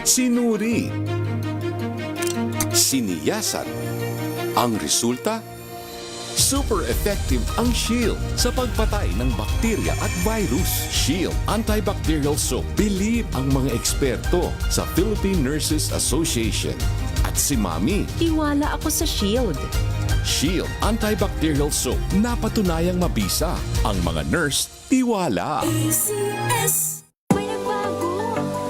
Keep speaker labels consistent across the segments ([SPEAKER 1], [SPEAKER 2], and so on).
[SPEAKER 1] sinuri, siniyasan. Ang resulta? Super effective ang Shield sa pagpatay ng bakterya at virus. Shield Antibacterial Soap. Believe ang mga eksperto sa Philippine Nurses Association. At si Mami,
[SPEAKER 2] Tiwala ako sa Shield.
[SPEAKER 1] Shield Antibacterial Soap. Napatunayang mabisa. Ang mga nurse, tiwala.
[SPEAKER 3] May nagbago,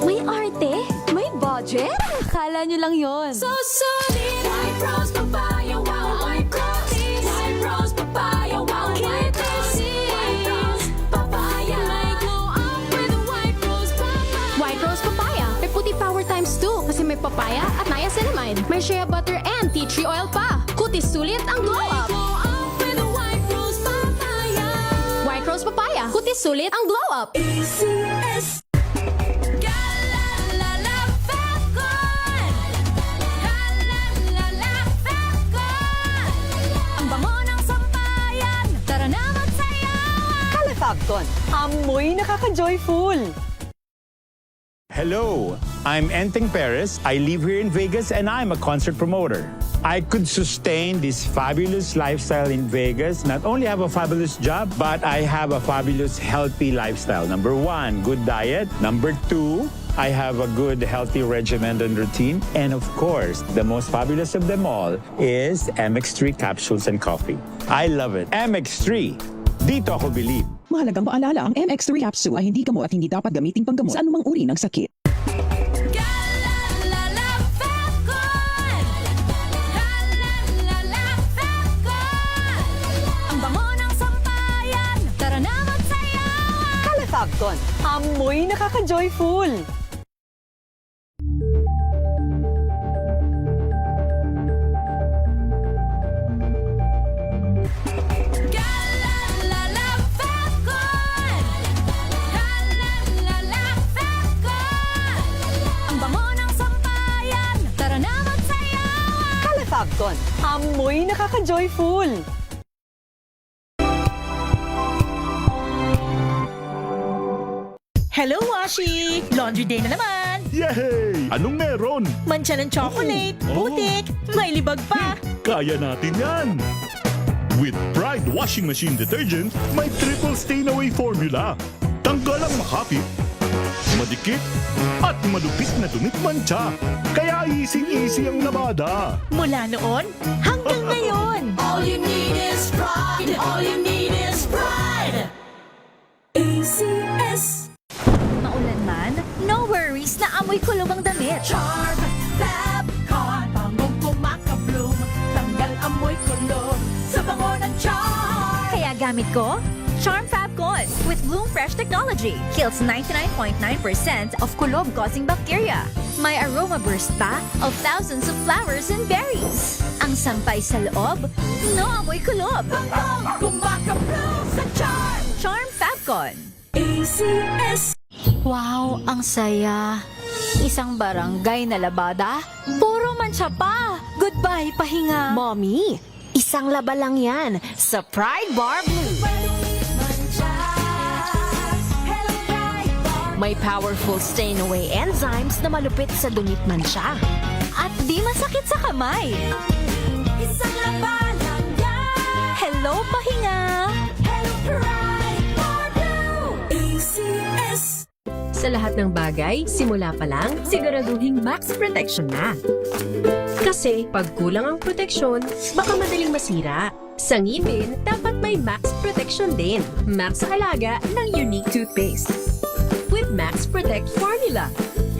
[SPEAKER 3] may arte, may budget. Akala nyo lang yon. So solid! White Rose Papaya, wow, White Rose. White Rose Papaya, wow, White Rose. White Rose Papaya. May glow up with a White Rose Papaya. White Rose Papaya. May puti power times 2 kasi may papaya at niacinamide. May shea butter and tea tree oil pa. Kutis sulit ang glow up. Glow up with a White Rose Papaya. White Rose Papaya. Kutis sulit ang glow up. ACS.
[SPEAKER 4] Fabcon, amoy nakaka-joyful!
[SPEAKER 5] Hello, I'm Enteng Perez. I live here in Vegas and I'm a concert promoter. I could sustain this fabulous lifestyle in Vegas, not only have a fabulous job, but I have a fabulous healthy lifestyle. Number 1, good diet. Number 2, I have a good healthy regimen and routine. And of course, the most fabulous of them all is MX3 capsules and coffee. I love it. MX3, dito ako believe.
[SPEAKER 6] Mahalagang paalala, ang MX3 capsule ay hindi gamot at hindi dapat gamiting panggamot sa anumang uri ng sakit.
[SPEAKER 3] Ang bango ng sampayan, tara na magsayawan!
[SPEAKER 4] Fabcon, amoy nakaka-joyful! Fabcon, amoy nakaka-joyful!
[SPEAKER 2] Hello, Washi! Laundry day na naman!
[SPEAKER 7] Yay! Anong meron?
[SPEAKER 2] Mancha ng chocolate,
[SPEAKER 7] Oh.
[SPEAKER 2] putik, may libag pa.
[SPEAKER 7] Kaya natin yan! With Pride Washing Machine Detergent, may triple stain-away formula. Tanggal ang makapit, madikit, at malupit na dumit mancha. Kaya easy-easy ang labada.
[SPEAKER 2] Mula noon hanggang ngayon.
[SPEAKER 3] All you need is pride. All you need is pride. ACS.
[SPEAKER 8] Maulan man, no worries na amoy kulog ang damit.
[SPEAKER 3] Charm Fabcon. Bangong kumakabloom. Tanggal amoy kulog sa bango ng charm.
[SPEAKER 8] Kaya gamit ko, Charm Fabcon with Bloom Fresh Technology. Kills 99.9% of kulob-causing bacteria. May aroma burst pa of thousands of flowers and berries. Ang sampay sa loob, no amoy kulob.
[SPEAKER 3] Bangong kumakabloom sa charm.
[SPEAKER 8] Charm Fabcon.
[SPEAKER 3] ACS.
[SPEAKER 8] Wow, ang saya. Isang barangay na labada, puro mancha pa. Goodbye, pahinga.
[SPEAKER 9] Mommy, isang laba lang yan sa Pride Bar Blue. May powerful stain-away enzymes na malupit sa dunit mancha.
[SPEAKER 8] At di masakit sa kamay.
[SPEAKER 3] Isang laban lang yan.
[SPEAKER 8] Hello, pahinga.
[SPEAKER 3] Hello, Pride Bar Blue. ACS.
[SPEAKER 9] Sa lahat ng bagay, simula pa lang, siguraduhing max protection na. Kasi pag kulang ang proteksyon, baka madaling masira. Sa ngipin, dapat may max protection din. Max Alaga ng Unique Toothpaste. With Max Protect Formula.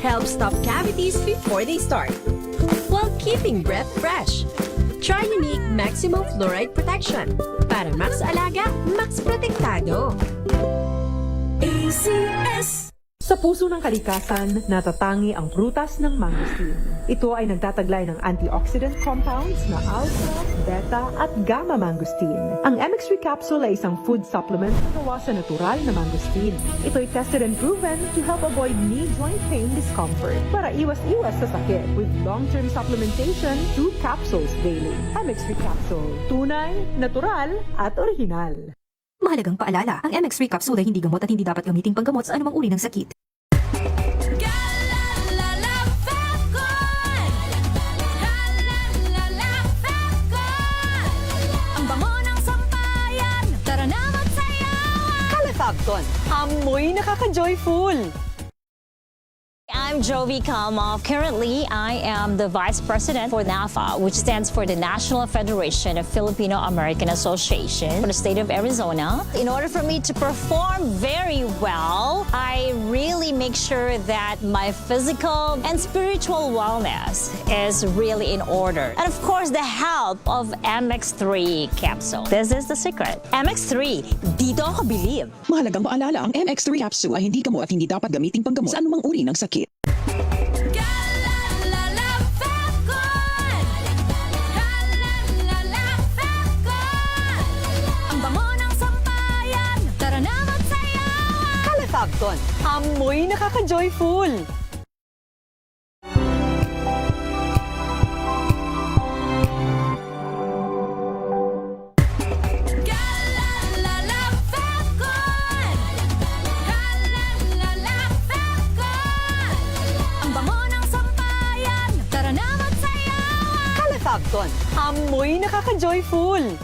[SPEAKER 9] Helps stop cavities before they start, while keeping breath fresh. Try Unique Maximum Fluoride Protection. Para Max Alaga, Max Protektado.
[SPEAKER 3] ACS.
[SPEAKER 10] Sa puso ng kalikasan, natatangi ang prutas ng mangosteen. Ito ay nagtataglay ng antioxidant compounds na alpha, beta at gamma mangosteen. Ang MX3 capsule ay isang food supplement na gawa sa natural na mangosteen. Ito ay tested and proven to help avoid knee joint pain discomfort para iwas-iwas sa sakit with long-term supplementation 2 capsules daily. MX3 capsule, tunay, natural at original.
[SPEAKER 6] Mahalagang paalala, ang MX3 capsule ay hindi gamot at hindi dapat gamiting panggamot sa anumang uri ng sakit.
[SPEAKER 3] Galalala
[SPEAKER 4] Amoy nakaka-joyful!
[SPEAKER 3] I'm Jovi Kalmov. Currently, I am the Vice President for NAFA, which stands for the National Federation of Filipino American Association for the state of Arizona. In order for me to perform very well, I really make sure that my physical and spiritual wellness is really in order. And of course, the help of MX3 capsule. This is the secret. MX3, dito ako believe.
[SPEAKER 6] Mahalagang paalala, ang MX3 capsule ay hindi gamot at hindi dapat gamiting panggamot sa anumang uri ng sakit.
[SPEAKER 4] Calefabcon, amoy nakaka-joyful! Calefabcon, amoy nakaka-joyful!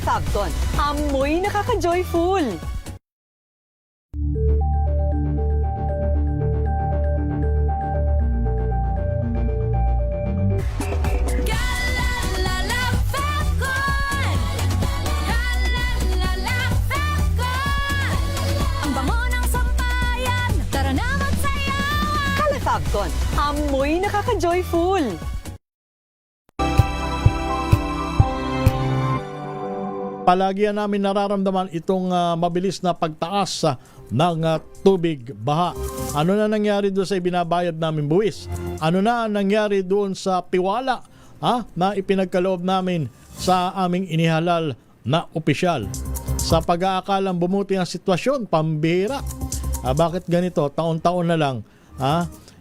[SPEAKER 4] Calefabcon, amoy nakaka-joyful! Calefabcon, amoy nakaka-joyful!
[SPEAKER 11] Palagi namin nararamdaman itong mabilis na pagtaas ng tubig baha. Ano na nangyari doon sa ibinabayad namin buwis? Ano na nangyari doon sa tiwala na ipinagkaloob namin sa aming inihalal na opisyal? Sa pag-aakalang bumuti ang sitwasyon, pambihira. Bakit ganito? Taon-taon na lang,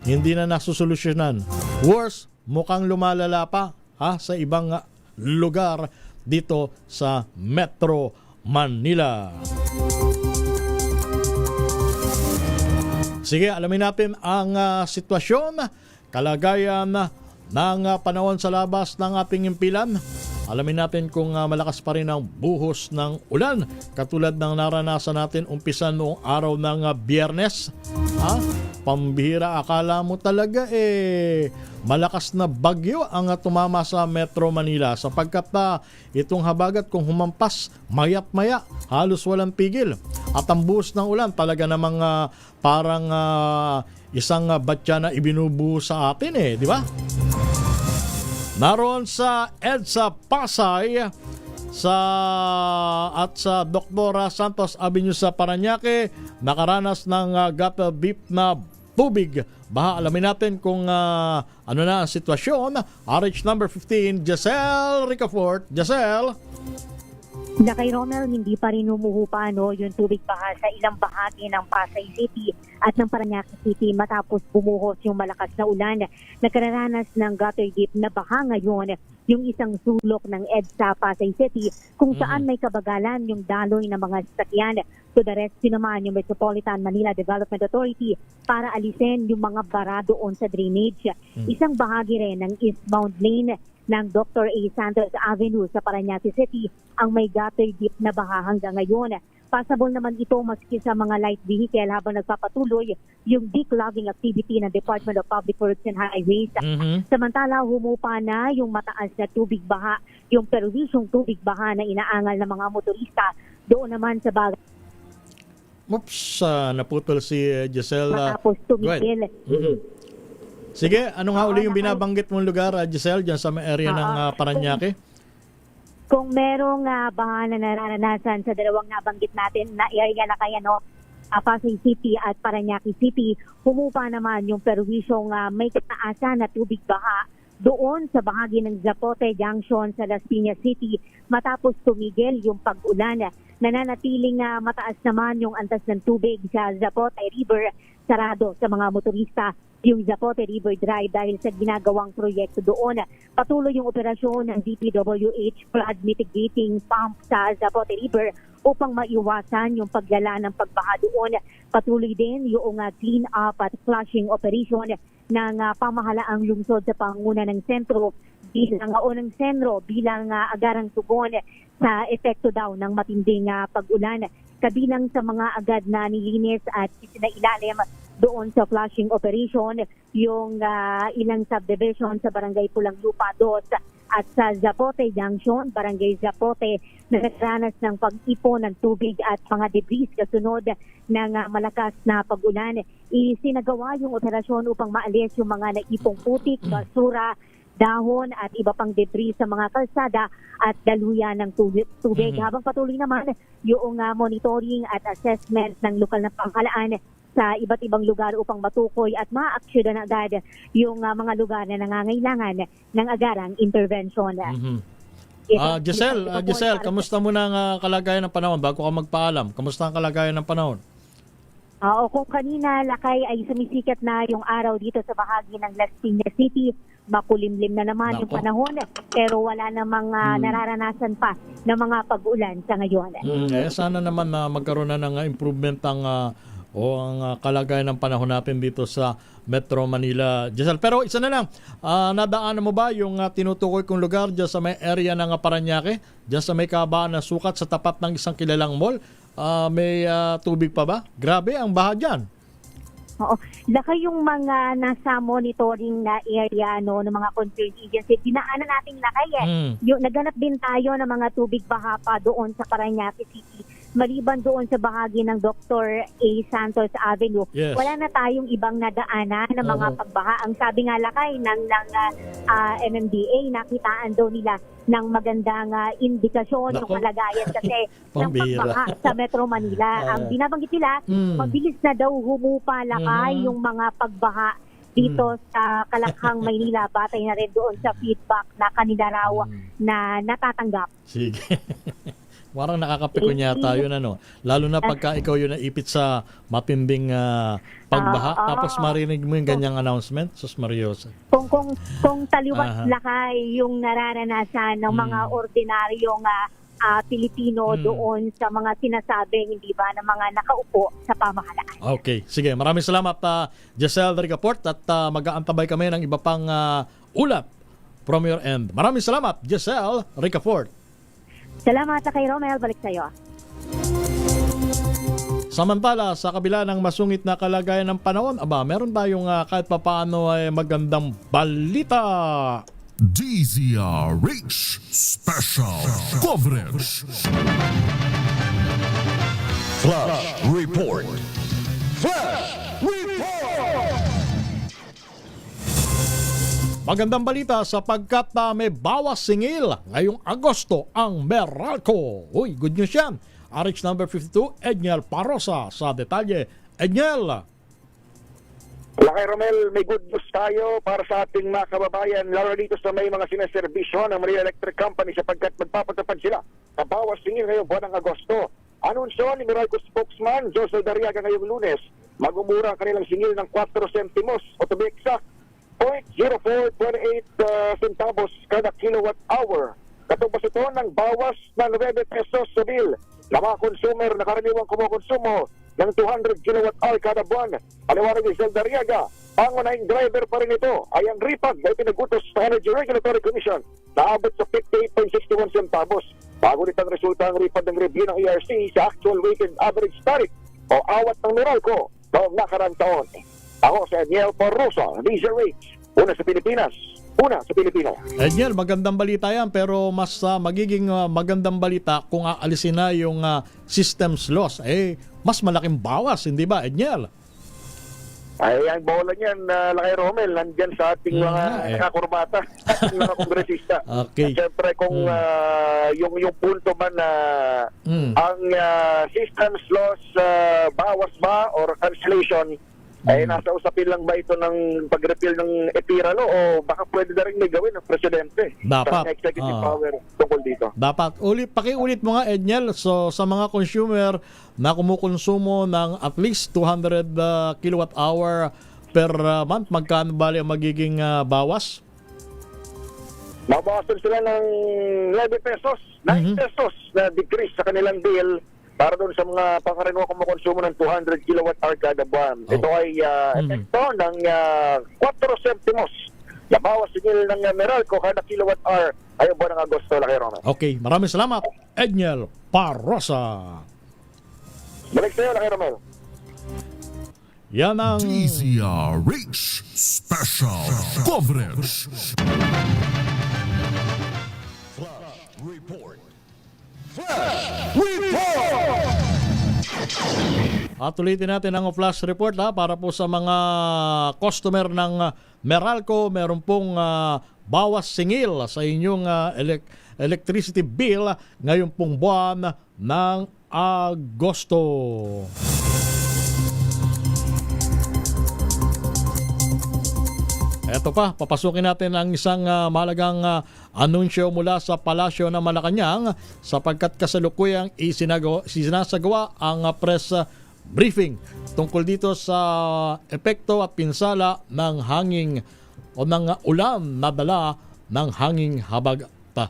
[SPEAKER 11] hindi na nasusolusyonan. Worse, mukhang lumalala pa sa ibang lugar dito sa Metro Manila. Sige, alamin natin ang sitwasyon, kalagayan ng panahon sa labas ng ating impilan. Alamin natin kung malakas pa rin ang buhos ng ulan katulad ng naranasan natin umpisa noong araw ng Biyernes. Pambihira, akala mo talaga malakas na bagyo ang tumama sa Metro Manila sapagkat itong habagat kung humampas mayat maya halos walang pigil at ang buhos ng ulan talaga namang parang isang batya na ibinubuho sa atin di ba? Naroon sa EDSA Pasay at sa Dr. Santos Avenue sa Parañaque nakaranas ng gutter deep na tubig baha. Alamin natin kung ano na ang sitwasyon. RH number 15, Giselle Ricafort. Giselle.
[SPEAKER 12] Na kay Romel, hindi pa rin humuhupa yung tubig baha sa ilang bahagi ng Pasay City at ng Parañaque City matapos bumuhos yung malakas na ulan. Nagkararanas ng gutter deep na baha ngayon yung isang sulok ng EDSA Pasay City kung saan may kabagalan yung daloy ng mga sasakyan. To the rescue naman yung Metropolitan Manila Development Authority para alisin yung mga bara doon sa drainage. Isang bahagi rin ng eastbound lane ng Dr. A. Santos Avenue sa Parañaque City ang may gutter deep na baha hanggang ngayon. Passable naman ito maski sa mga light vehicle habang nagpapatuloy yung declogging activity ng Department of Public Works and Highways. Samantala, humupa na yung mataas na tubig baha, yung perwisyong tubig baha na inaangal ng mga motorista doon naman sa bagay.
[SPEAKER 11] Oops, naputol si Giselle.
[SPEAKER 12] Matapos tumigil.
[SPEAKER 11] Sige, ano nga uli yung binabanggit mong lugar, Giselle, dyan sa area ng Parañaque?
[SPEAKER 12] Kung merong baha na nararanasan sa dalawang nabanggit natin na area na kaya Pasay City at Parañaque City, humupa naman yung perwisyong may kataasan na tubig baha doon sa bahagi ng Zapote Junction sa Las Piñas City matapos tumigil yung pag-ulan. Nananatiling mataas naman yung antas ng tubig sa Zapote River, sarado sa mga motorista yung Zapote River Drive dahil sa ginagawang proyekto doon. Patuloy yung operasyon ng DPWH flood mitigating pump sa Zapote River upang maiwasan yung paglala ng pagbaha doon. Patuloy din yung clean up at flushing operation ng pamahalaang lungsod sa panguna ng sentro bilang agarang tugon sa epekto daw ng matinding pag-ulan. Kabilang sa mga agad na nilinis at isinailalim doon sa flushing operation yung ilang subdivision sa Barangay Pulang Lupa 2 at sa Zapote Junction, Barangay Zapote, na nagranas ng pag-ipon ng tubig at mga debris kasunod ng malakas na pag-ulan. Isinagawa yung operasyon upang maalis yung mga naipong putik, basura, dahon at iba pang debris sa mga kalsada at daluyan ng tubig. Habang patuloy naman yung monitoring at assessment ng lokal na pamahalaan sa iba't ibang lugar upang matukoy at ma-aksyonan agad yung mga lugar na nangangailangan ng agarang intervention.
[SPEAKER 11] Giselle, kamusta mo na ang kalagayan ng panahon bago ka magpaalam? Kamusta ang kalagayan ng panahon?
[SPEAKER 12] Kung kanina, Lakay, ay sumisikat na yung araw dito sa bahagi ng Las Piñas City. Makulimlim na naman yung panahon, pero wala namang nararanasan pa ng mga pag-ulan sa ngayon.
[SPEAKER 11] Sana naman na magkaroon na ng improvement ang kalagayan ng panahon natin dito sa Metro Manila. Giselle, pero isa na lang, nadaanan mo ba yung tinutukoy kong lugar dyan sa may area ng Parañaque? Dyan sa may kabaan na sukat sa tapat ng isang kilalang mall? May tubig pa ba? Grabe ang baha dyan.
[SPEAKER 12] Oo. Laka yung mga nasa monitoring na area ng mga concerned agency, dinaanan natin Lakay yung naganap din tayo ng mga tubig baha pa doon sa Parañaque City. Maliban doon sa bahagi ng Dr. A. Santos Avenue, wala na tayong ibang nadaanan ng mga pagbaha. Ang sabi nga Lakay ng MMDA, nakitaan daw nila ng magandang indikasyon ng kalagayan kasi ng pagbaha sa Metro Manila. Ang binabanggit nila, mabilis na daw humupa Lakay yung mga pagbaha dito sa Kalakhang, Maynila. Batay na rin doon sa feedback na kanila raw na natatanggap.
[SPEAKER 11] Sige. Parang nakakapikon yata yun, lalo na pagka ikaw yun naipit sa matinding pagbaha, tapos marinig mo yung ganyang announcement. Sus Mariosa.
[SPEAKER 12] Kung taliwas Lakay yung nararanasan ng mga ordinaryong Pilipino doon sa mga sinasabing hindi ba ng mga nakaupo sa pamahalaan.
[SPEAKER 11] Okay, sige. Maraming salamat Giselle Ricaport at mag-aantabay kami ng iba pang ulat from your end. Maraming salamat Giselle Ricaport.
[SPEAKER 12] Salamat kay Romel, balik sa iyo.
[SPEAKER 11] Samantala, sa kabila ng masungit na kalagayan ng panahon, meron tayong kahit papaano ay magandang balita.
[SPEAKER 7] DZRH Special Coverage.
[SPEAKER 1] Flash Report. Flash Report!
[SPEAKER 11] Magandang balita sapagkat may bawas singil ngayong Agosto ang Meralco. Uy, good news yan. RH number 52, Edniel Parosa sa detalye. Edniel!
[SPEAKER 13] Lakay Romel, may good news tayo para sa ating mga kababayan, lalo dito sa may mga sineserbisyo ng Maria Electric Company sapagkat magpapatupad sila sa bawas singil ngayong buwan ng Agosto. Anunsyo ni Meralco spokesman Jose Dariaga ngayong Lunes, magumura ang kanilang singil ng 4 sentimos o to be exact, 0.0428 centavos kada kilowatt hour. Katubos ito ng bawas na 9 pesos sa bill na mga consumer na karaniwang kumukonsumo ng 200 kilowatt hour kada buwan. Paliwanag ni Zelda Riaga, pangunahing driver pa rin ito ay ang RIPAG na ipinagutos sa Energy Regulatory Commission na abot sa 58.61 centavos. Bago nitang resulta ang RIPAG ng review ng ERC sa actual weighted average tariff o awat ng Meralco noong nakarang taon. Ako si Edniel Parrosa, DZRH, una sa Pilipinas, una sa Pilipino.
[SPEAKER 11] Edniel, magandang balita yan pero mas magiging magandang balita kung aalisin na yung systems loss. Mas malaking bawas, hindi ba Edniel?
[SPEAKER 13] Ay, ang bola niyan, Lakay Romel, nandyan sa ating mga nakakurbata, ating mga kongresista.
[SPEAKER 11] Okay.
[SPEAKER 13] Siyempre kung yung punto ba na ang systems loss bawas ba or cancellation, ay nasa usapin lang ba ito ng pag-repeal ng EPIRA o baka pwede na rin may gawin ng presidente
[SPEAKER 11] dapat
[SPEAKER 13] sa executive power tungkol dito. Dapat.
[SPEAKER 11] Pakiulit mo nga Edniel, so sa mga consumer na kumukonsumo ng at least 200 kilowatt hour per month, magkano bali ang magiging bawas?
[SPEAKER 13] Mabawasan sila ng 9 pesos, 9 pesos na decrease sa kanilang bill para doon sa mga pangkaraniwang kumukonsumo ng 200 kilowatt-hour kada buwan. Ito ay epekto ng 4 centimos na bawas singil ng Meralco kada kilowatt-hour ay buwan ng Agosto, Laki Romel.
[SPEAKER 11] Okay, maraming salamat, Edniel Parrosa.
[SPEAKER 13] Balik sa'yo, Laki Romel.
[SPEAKER 11] Yan ang
[SPEAKER 7] DZRH Special Coverage.
[SPEAKER 11] At ulitin natin ang flash report para po sa mga customer ng Meralco, meron pong bawas singil sa inyong electricity bill ngayong pong buwan ng Agosto. Eto pa, papasukin natin ang isang mahalagang anunsyo mula sa Palasyo ng Malacanang sapagkat kasalukuyang isinasagawa ang press briefing tungkol dito sa epekto at pinsala ng hanging o ng ulan na dala ng hanging habagta.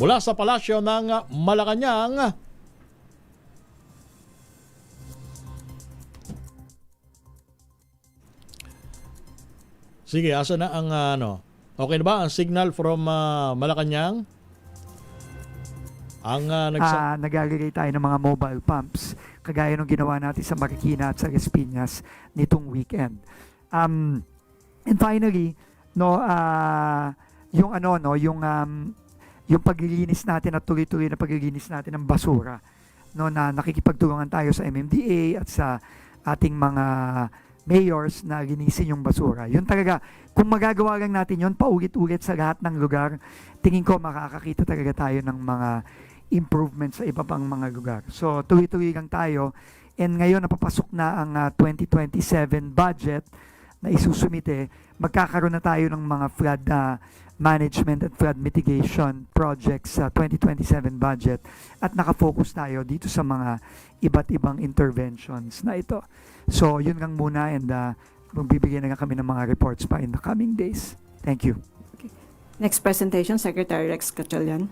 [SPEAKER 11] Mula sa Palasyo ng Malacanang, sige, asa na ang okay na ba ang signal from Malacanang? Ang
[SPEAKER 14] nag-aggregate tayo ng mga mobile pumps kagaya ng ginawa natin sa Marikina at sa Las Piñas nitong weekend. And finally, yung paglilinis natin at tuloy-tuloy na paglilinis natin ng basura, na nakikipagtulungan tayo sa MMDA at sa ating mga mayors na linisin yung basura. Yun talaga, kung magagawa lang natin yun, paulit-ulit sa lahat ng lugar, tingin ko makakakita talaga tayo ng mga improvements sa iba pang mga lugar. So, tuloy-tuloy lang tayo. And ngayon, napapasok na ang 2027 budget na isusumite. Magkakaroon na tayo ng mga flood management at flood mitigation projects sa 2027 budget. At nakafocus tayo dito sa mga iba't ibang interventions na ito. So, yun lang muna and magbibigyan na kami ng mga reports pa in the coming days. Thank you.
[SPEAKER 15] Okay. Next presentation, Secretary Rex Gatchalian.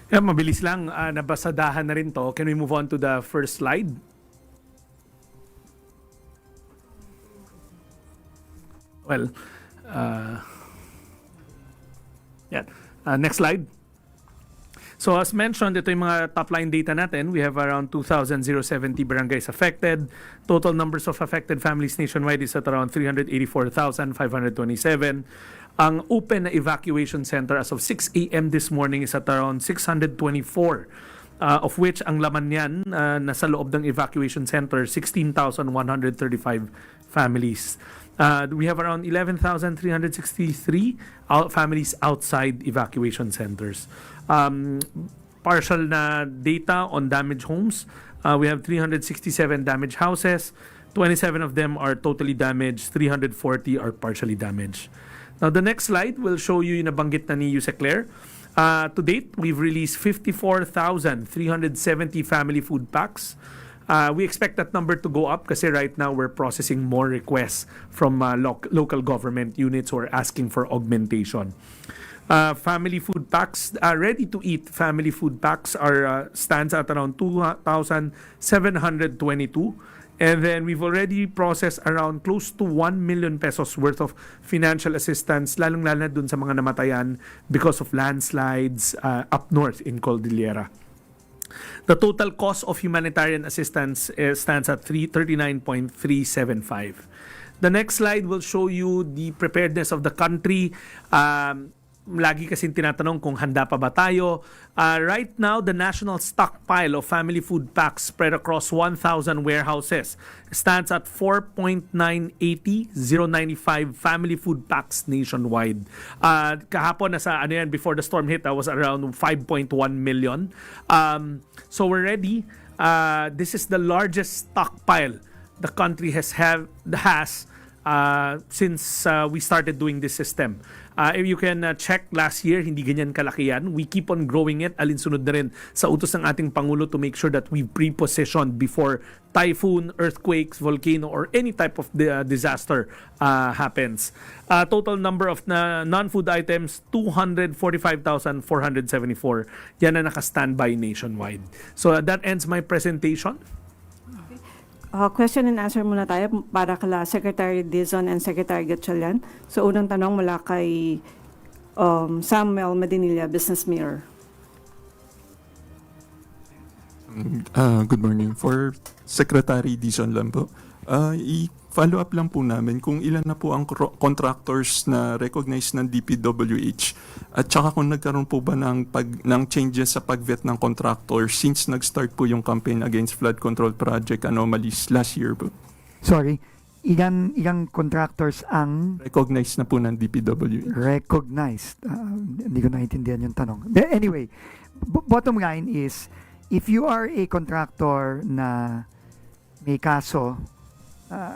[SPEAKER 16] Yeah, mabilis lang. Nabasadahan na rin to. Can we move on to the first slide? Well, next slide. So as mentioned, ito yung mga top-line data natin. We have around 2,070 barangays affected. Total numbers of affected families nationwide is at around 384,527. Ang open na evacuation center as of 6 a.m. this morning is at around 624. Of which ang laman niyan nasa loob ng evacuation center, 16,135 families. We have around 11,363 families outside evacuation centers. Partial na data on damaged homes. We have 367 damaged houses. 27 of them are totally damaged. 340 are partially damaged. Now, the next slide will show you yung nabanggit na ni Yusek Claire. To date, we've released 54,370 family food packs. We expect that number to go up kasi right now we're processing more requests from local government units who are asking for augmentation. Family food packs, ready-to-eat family food packs stands at around 2,722. And then we've already processed around close to 1 million pesos worth of financial assistance, lalong-lalo na dun sa mga namatayan because of landslides up north in Cordillera. The total cost of humanitarian assistance stands at 39.375. The next slide will show you the preparedness of the country. Lagi kasing tinatanong kung handa pa ba tayo. Right now, the national stockpile of family food packs spread across 1,000 warehouses stands at 4.980,095 family food packs nationwide. Kahapon, before the storm hit, was around 5.1 million. So we're ready. This is the largest stockpile the country has since we started doing this system. If you can check last year, hindi ganyan kalaki yan. We keep on growing it. Alinsunod na rin sa utos ng ating Pangulo to make sure that we pre-positioned before typhoon, earthquakes, volcano, or any type of disaster happens. Total number of non-food items, 245,474. Yan na naka-standby nationwide. So that ends my presentation.
[SPEAKER 15] Question and answer muna tayo para kala Secretary Dizon and Secretary Gatchalian. So unang tanong mula kay Samuel Medinilla, Business Mirror.
[SPEAKER 17] Good morning. For Secretary Dizon lang po, i-follow up lang po namin kung ilan na po ang contractors na recognized ng DPWH at saka kung nagkaroon po ba ng changes sa pag-vet ng contractor since nag-start po yung campaign against flood control project anomalies last year po.
[SPEAKER 14] Sorry, ilang contractors ang
[SPEAKER 17] recognized na po ng DPWH?
[SPEAKER 14] Recognized. Hindi ko naintindihan yung tanong. But anyway, bottom line is, if you are a contractor na may kaso,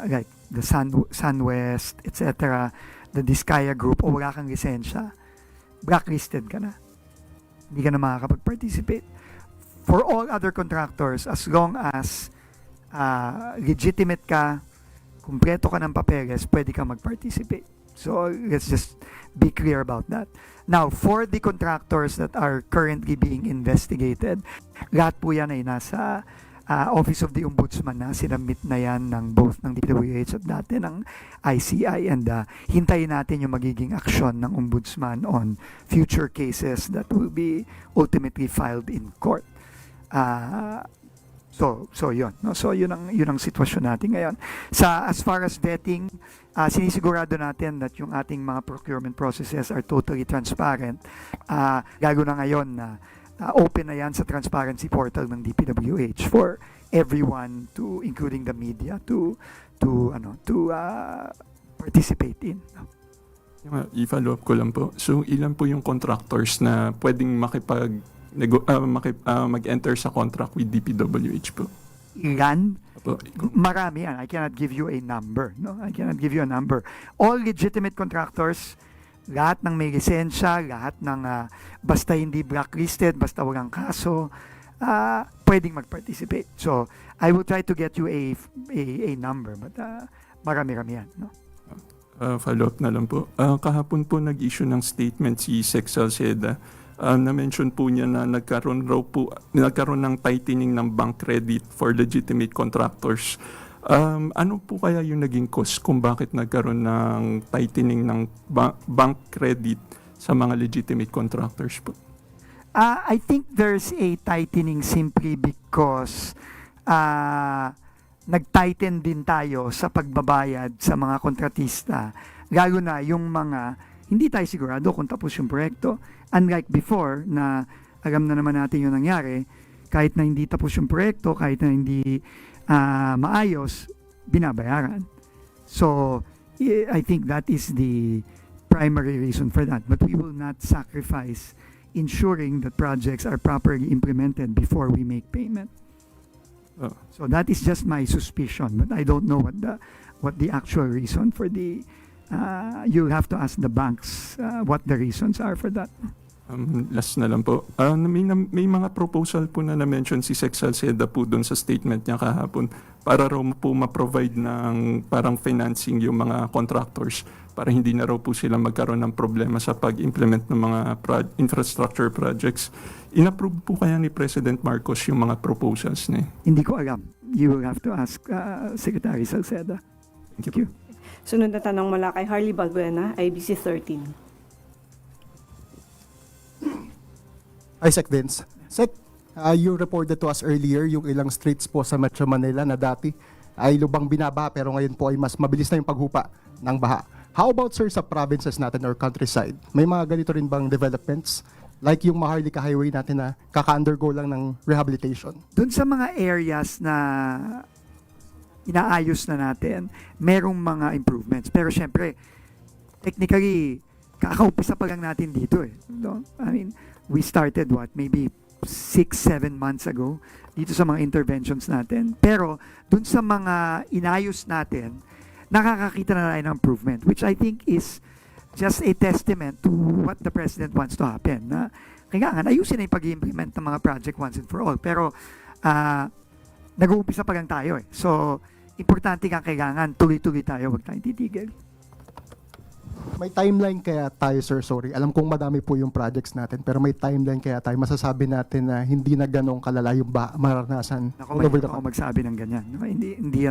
[SPEAKER 14] like the SunWest, etc., the Diskaya Group, o wala kang lisensya, blacklisted ka na. Hindi ka na makakapag-participate. For all other contractors, as long as legitimate ka, kumpleto ka ng papeles, pwede ka mag-participate. So, let's just be clear about that. Now, for the contractors that are currently being investigated, lahat po yan ay nasa Office of the Ombudsman na sinabmit na yan ng both ng DPWH at dati ng ICI, and hintayin natin yung magiging aksyon ng Ombudsman on future cases that will be ultimately filed in court. So yun, no? So yun ang sitwasyon natin ngayon. As far as vetting, sinisigurado natin that yung ating mga procurement processes are totally transparent. Lalo na ngayon na open na yan sa transparency portal ng DPWH for everyone, to including the media, to participate in.
[SPEAKER 17] I-follow up ko lang po. So ilan po yung contractors na pwedeng mag-enter sa contract with DPWH po?
[SPEAKER 14] Ilan? Marami yan. I cannot give you a number. No, I cannot give you a number. All legitimate contractors, lahat ng may lisensya, lahat ng basta hindi blacklisted, basta walang kaso, pwedeng mag-participate. So, I will try to get you a number, but marami-rami yan. No?
[SPEAKER 17] Follow up na lang po. Kahapon po nag-issue ng statement si Sec Salceda. Na-mention po niya na nagkaroon ng tightening ng bank credit for legitimate contractors. Ano po kaya yung naging cause kung bakit nagkaroon ng tightening ng bank credit sa mga legitimate contractors po?
[SPEAKER 14] I think there's a tightening simply because nag-tighten din tayo sa pagbabayad sa mga kontratista, lalo na yung mga hindi tayo sigurado kung tapos yung proyekto. Unlike before na alam na naman natin yung nangyari, kahit na hindi tapos yung proyekto, kahit na hindi maayos, binabayaran. So, I think that is the primary reason for that. But we will not sacrifice ensuring that projects are properly implemented before we make payment. So that is just my suspicion, but I don't know what the actual reason for the you'll have to ask the banks what the reasons are for that.
[SPEAKER 17] Last na lang po. May mga proposal po na na-mention si Sec Salceda po doon sa statement niya kahapon para raw po ma-provide ng parang financing yung mga contractors para hindi na raw po sila magkaroon ng problema sa pag-implement ng mga infrastructure projects. In-approve po kaya ni President Marcos yung mga proposals niya?
[SPEAKER 14] Hindi ko alam. You will have to ask Secretary Salceda.
[SPEAKER 17] Thank you.
[SPEAKER 15] Sunod na tanong mula kay Harley Balbuena, IBC 13.
[SPEAKER 18] Hi, Sec Vince. Sec, you reported to us earlier yung ilang streets po sa Metro Manila na dati ay lubang binaba pero ngayon po ay mas mabilis na yung paghupa ng baha. How about, sir, sa provinces natin or countryside? May mga ganito rin bang developments? Like yung Maharlika Highway natin na kaka-undergo lang ng rehabilitation?
[SPEAKER 14] Doon sa mga areas na inaayos na natin, merong mga improvements. Pero syempre, technically, kakaumpisa pa lang natin dito eh. No? I mean, we started maybe 6-7 months ago dito sa mga interventions natin. Pero dun sa mga inayos natin, nakakakita na tayo ng improvement, which I think is just a testament to what the President wants to happen. Na kailangan ayusin na yung pag-implement ng mga project once and for all. Pero nag-uumpisa pa lang tayo eh. So, importante kang kailangan tuloy-tuloy tayo, huwag tayong titigil.
[SPEAKER 18] May timeline kaya tayo, sir, sorry. Alam kong madami po yung projects natin, pero may timeline kaya tayo. Masasabi natin na hindi na ganong kalala yung maranasan.
[SPEAKER 14] Ako magsabi ng ganyan. No? Hindi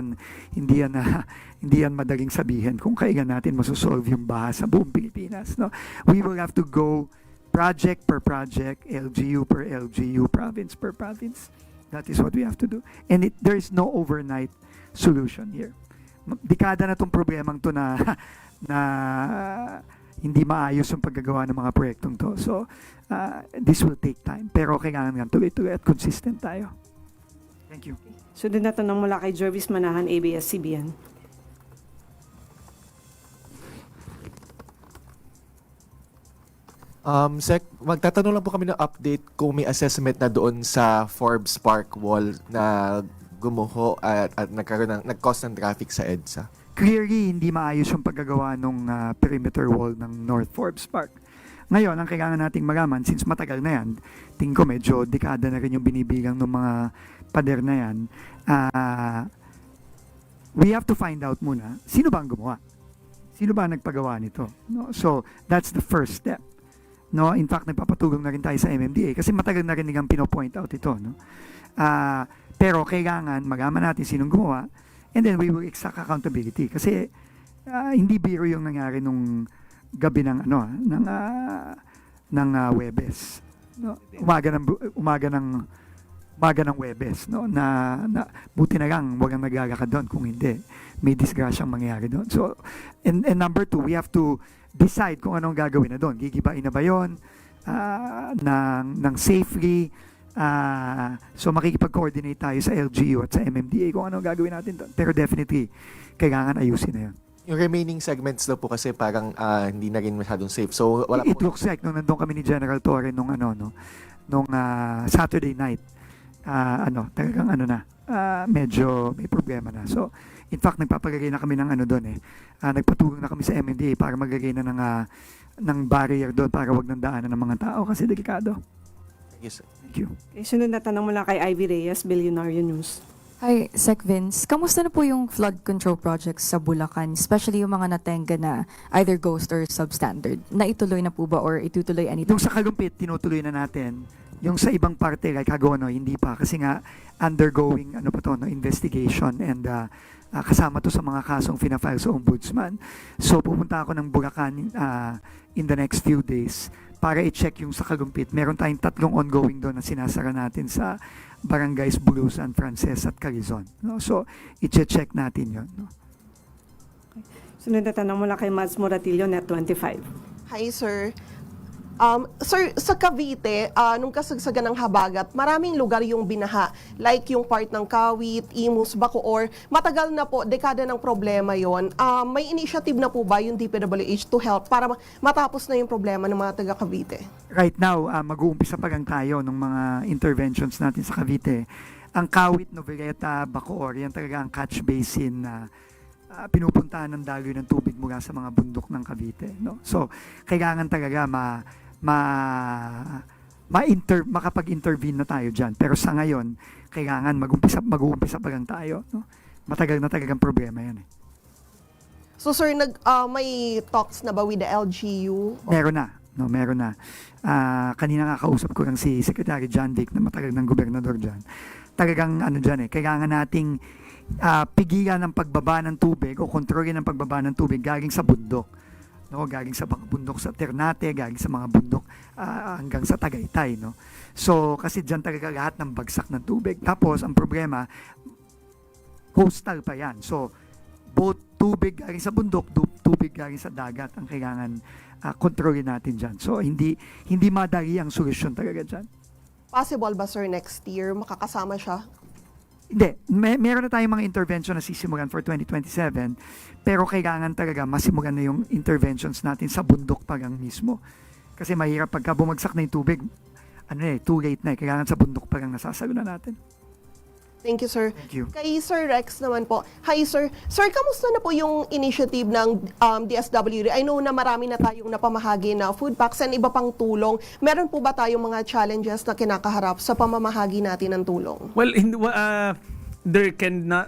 [SPEAKER 14] yan madaling sabihin kung kailan natin masosolve yung baha sa buong Pilipinas. No? We will have to go project per project, LGU per LGU, province per province. That is what we have to do. And there is no overnight solution here. Dekada na itong problemang to na hindi maayos yung paggagawa ng mga proyektong to. So, this will take time. Pero kailangan nga tuloy-tuloy at consistent tayo. Thank you.
[SPEAKER 15] Sunod na tanong mula kay Jervis Manahan, ABS-CBN.
[SPEAKER 19] Sec, magtatanong lang po kami ng update kung may assessment na doon sa Forbes Park Wall na gumuho at nag-cause ng traffic sa EDSA.
[SPEAKER 14] Clearly, hindi maayos yung paggagawa ng perimeter wall ng North Forbes Park. Ngayon, ang kailangan nating malaman, since matagal na yan, tingin ko medyo dekada na rin yung binibilang ng mga pader na yan, we have to find out muna, sino ba ang gumawa? Sino ba ang nagpagawa nito? No? So, that's the first step. No, in fact, nagpapatulong na rin tayo sa MMDA kasi matagal na rin nilang pino-point out ito. No? Pero kailangan magaman natin sinong gumawa and then we will exact accountability kasi hindi biro yung nangyari nung gabi ng Webes. No? Umaga ng Webes, no? Na buti na lang walang naglalakad doon, kung hindi may disgrasyang mangyayari doon. So and number two, we have to decide kung anong gagawin na doon. Gigibain na ba yun ng safely? So makikipag-coordinate tayo sa LGU at sa MMDA kung anong gagawin natin doon. Pero definitely, kailangan ayusin na yun.
[SPEAKER 19] Yung remaining segments daw po kasi parang hindi na rin masyadong safe. So wala
[SPEAKER 14] It looks like nung nandun kami ni General Torre nung Saturday night, talagang medyo may problema na. So in fact, nagpapagagay na kami ng doon eh. Nagpatulong na kami sa MMDA para magagay na ng barrier doon para wag nang daanan ng mga tao kasi delikado.
[SPEAKER 19] Yes, sir.
[SPEAKER 14] Thank you.
[SPEAKER 15] Okay, sunod na tanong mula kay Ivy Reyes, Billionaire News.
[SPEAKER 20] Hi, Sec Vince. Kamusta na po yung flood control projects sa Bulacan, especially yung mga natenga na either ghost or substandard? Naituloy na po ba or itutuloy anytime?
[SPEAKER 14] Yung sa Kalumpit, tinutuloy na natin. Yung sa ibang parte, like Hagono, hindi pa. Kasi nga, undergoing investigation and kasama to sa mga kasong fina-file sa Ombudsman. So, pupunta ako ng Bulacan in the next few days para i-check yung sa Kalumpit. Meron tayong 3 ongoing doon na sinasara natin sa Barangays Bulusan, Frances at Quezon. No? So, i-check natin yun. No?
[SPEAKER 15] Sunod na tanong mula kay Mads Moratillo, Net25.
[SPEAKER 21] Hi, sir. Sir, sa Cavite, nung kasagsagan ng habagat, maraming lugar yung binaha. Like yung part ng Kawit, Imus, Bacoor. Matagal na po, dekada ng problema yon. May initiative na po ba yung DPWH to help para matapos na yung problema ng mga taga Cavite?
[SPEAKER 14] Right now, mag-uumpisa pa lang tayo ng mga interventions natin sa Cavite. Ang Kawit, Noveleta, Bacoor, yan talaga ang catch basin na pinupuntahan ng daloy ng tubig mula sa mga bundok ng Cavite. No? So, kailangan talaga makapag-intervene na tayo dyan. Pero sa ngayon, kailangan mag-uumpisa pa lang tayo. No? Matagal na talagang problema yan.
[SPEAKER 21] So sir, may talks na ba with the LGU?
[SPEAKER 14] Meron na. Kanina kausap ko lang si Secretary John Vic na matagal ng gobernador dyan. Talagang kailangan nating pigilan ng pagbaba ng tubig o kontrolin ng pagbaba ng tubig galing sa bundok. No, galing sa mga bundok sa Ternate, galing sa mga bundok hanggang sa Tagaytay, no. So kasi diyan talaga lahat ng bagsak ng tubig. Tapos ang problema, coastal pa 'yan. So both tubig galing sa bundok, tubig galing sa dagat ang kailangan kontrolin natin diyan. So hindi madali ang solusyon talaga diyan.
[SPEAKER 21] Possible ba, sir, next year makakasama siya?
[SPEAKER 14] Hindi. Meron na tayong mga intervention na sisimulan for 2027, pero kailangan talaga masimulan na yung interventions natin sa bundok pa lang mismo. Kasi mahirap pagka bumagsak na yung tubig, too late na. Kailangan sa bundok pa lang nasasagunan natin.
[SPEAKER 21] Thank you, sir.
[SPEAKER 14] Thank you.
[SPEAKER 21] Kay Sir Rex naman po. Hi, sir. Sir, kamusta na po yung initiative ng DSWD? I know na marami na tayong napamahagi na food packs and iba pang tulong. Meron po ba tayong mga challenges na kinakaharap sa pamamahagi natin ng tulong?
[SPEAKER 16] Well,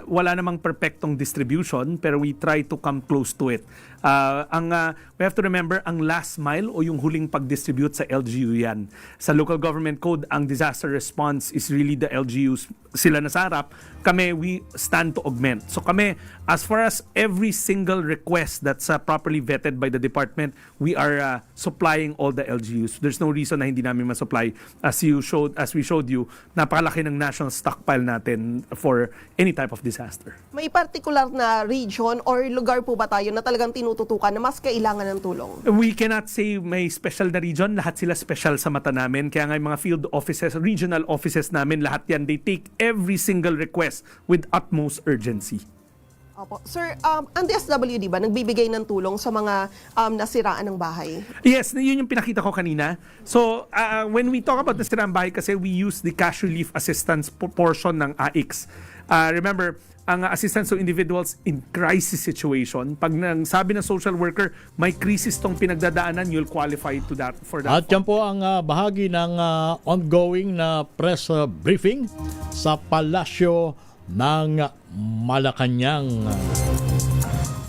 [SPEAKER 16] wala namang perfectong distribution, pero we try to come close to it. We have to remember, ang last mile o yung huling pag-distribute sa LGU yan. Sa local government code, ang disaster response is really the LGUs. Sila nasa harap. Kami, we stand to augment. So kami, as far as every single request that's properly vetted by the department, we are supplying all the LGUs. There's no reason na hindi namin ma-supply. As we showed you, napakalaki ng national stockpile natin for any type of disaster.
[SPEAKER 21] May particular na region or lugar po ba tayo na talagang tinututukan na mas kailangan ng tulong?
[SPEAKER 16] We cannot say may special na region. Lahat sila special sa mata namin. Kaya nga yung mga field offices, regional offices namin, lahat yan, they take every single request with utmost urgency.
[SPEAKER 21] Opo. Sir, ang DSWD ba nagbibigay ng tulong sa mga nasiraan ng bahay?
[SPEAKER 16] Yes, yun yung pinakita ko kanina. So, when we talk about nasiraan bahay kasi we use the cash relief assistance portion ng AIX. Remember, ang assistance to individuals in crisis situation, pag sabi ng social worker, may crisis tong pinagdadaanan, you'll qualify for that.
[SPEAKER 11] At yan po ang bahagi ng ongoing na press briefing sa Palasyo ng Malacanang.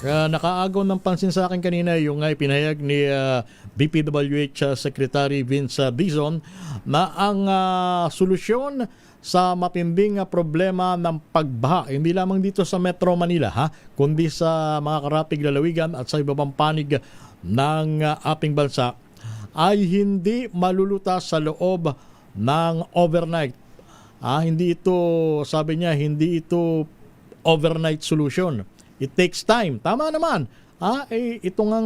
[SPEAKER 11] Nakaagaw ng pansin sa akin kanina yung pinahayag ni BPWH Secretary Vince Dizon na ang solusyon sa matinding problema ng pagbaha, hindi lamang dito sa Metro Manila, kundi sa mga karatig lalawigan at sa iba pang panig ng ating bansa, ay hindi malulutas sa loob ng overnight. Hindi ito, sabi niya, hindi ito overnight solution. It takes time. Tama naman. Ito nga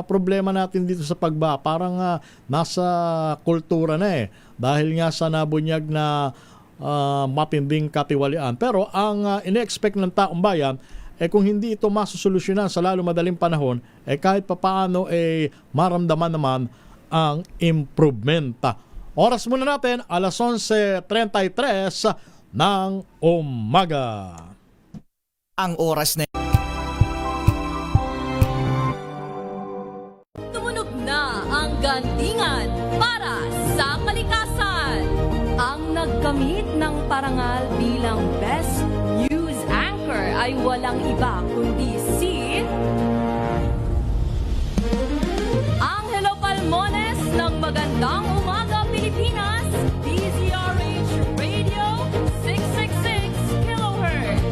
[SPEAKER 11] problema natin dito sa pagbaha, parang nasa kultura na dahil nga sa nabunyag na matinding katiwalian. Pero ang ine-expect ng taong bayan, kung hindi ito masusolusyonan sa lalo madaling panahon, kahit papaano maramdaman naman ang improvement. Oras muna natin, 11:33 ng umaga.
[SPEAKER 5] Ang oras na
[SPEAKER 3] Tumunog na ang gandingan para sa kalikasan. Ang nagkamit ng parangal bilang Best News Anchor ay walang iba kundi si Angelo Palmones ng Magandang Umaga Pilipinas, DZRH Radio 666 kHz.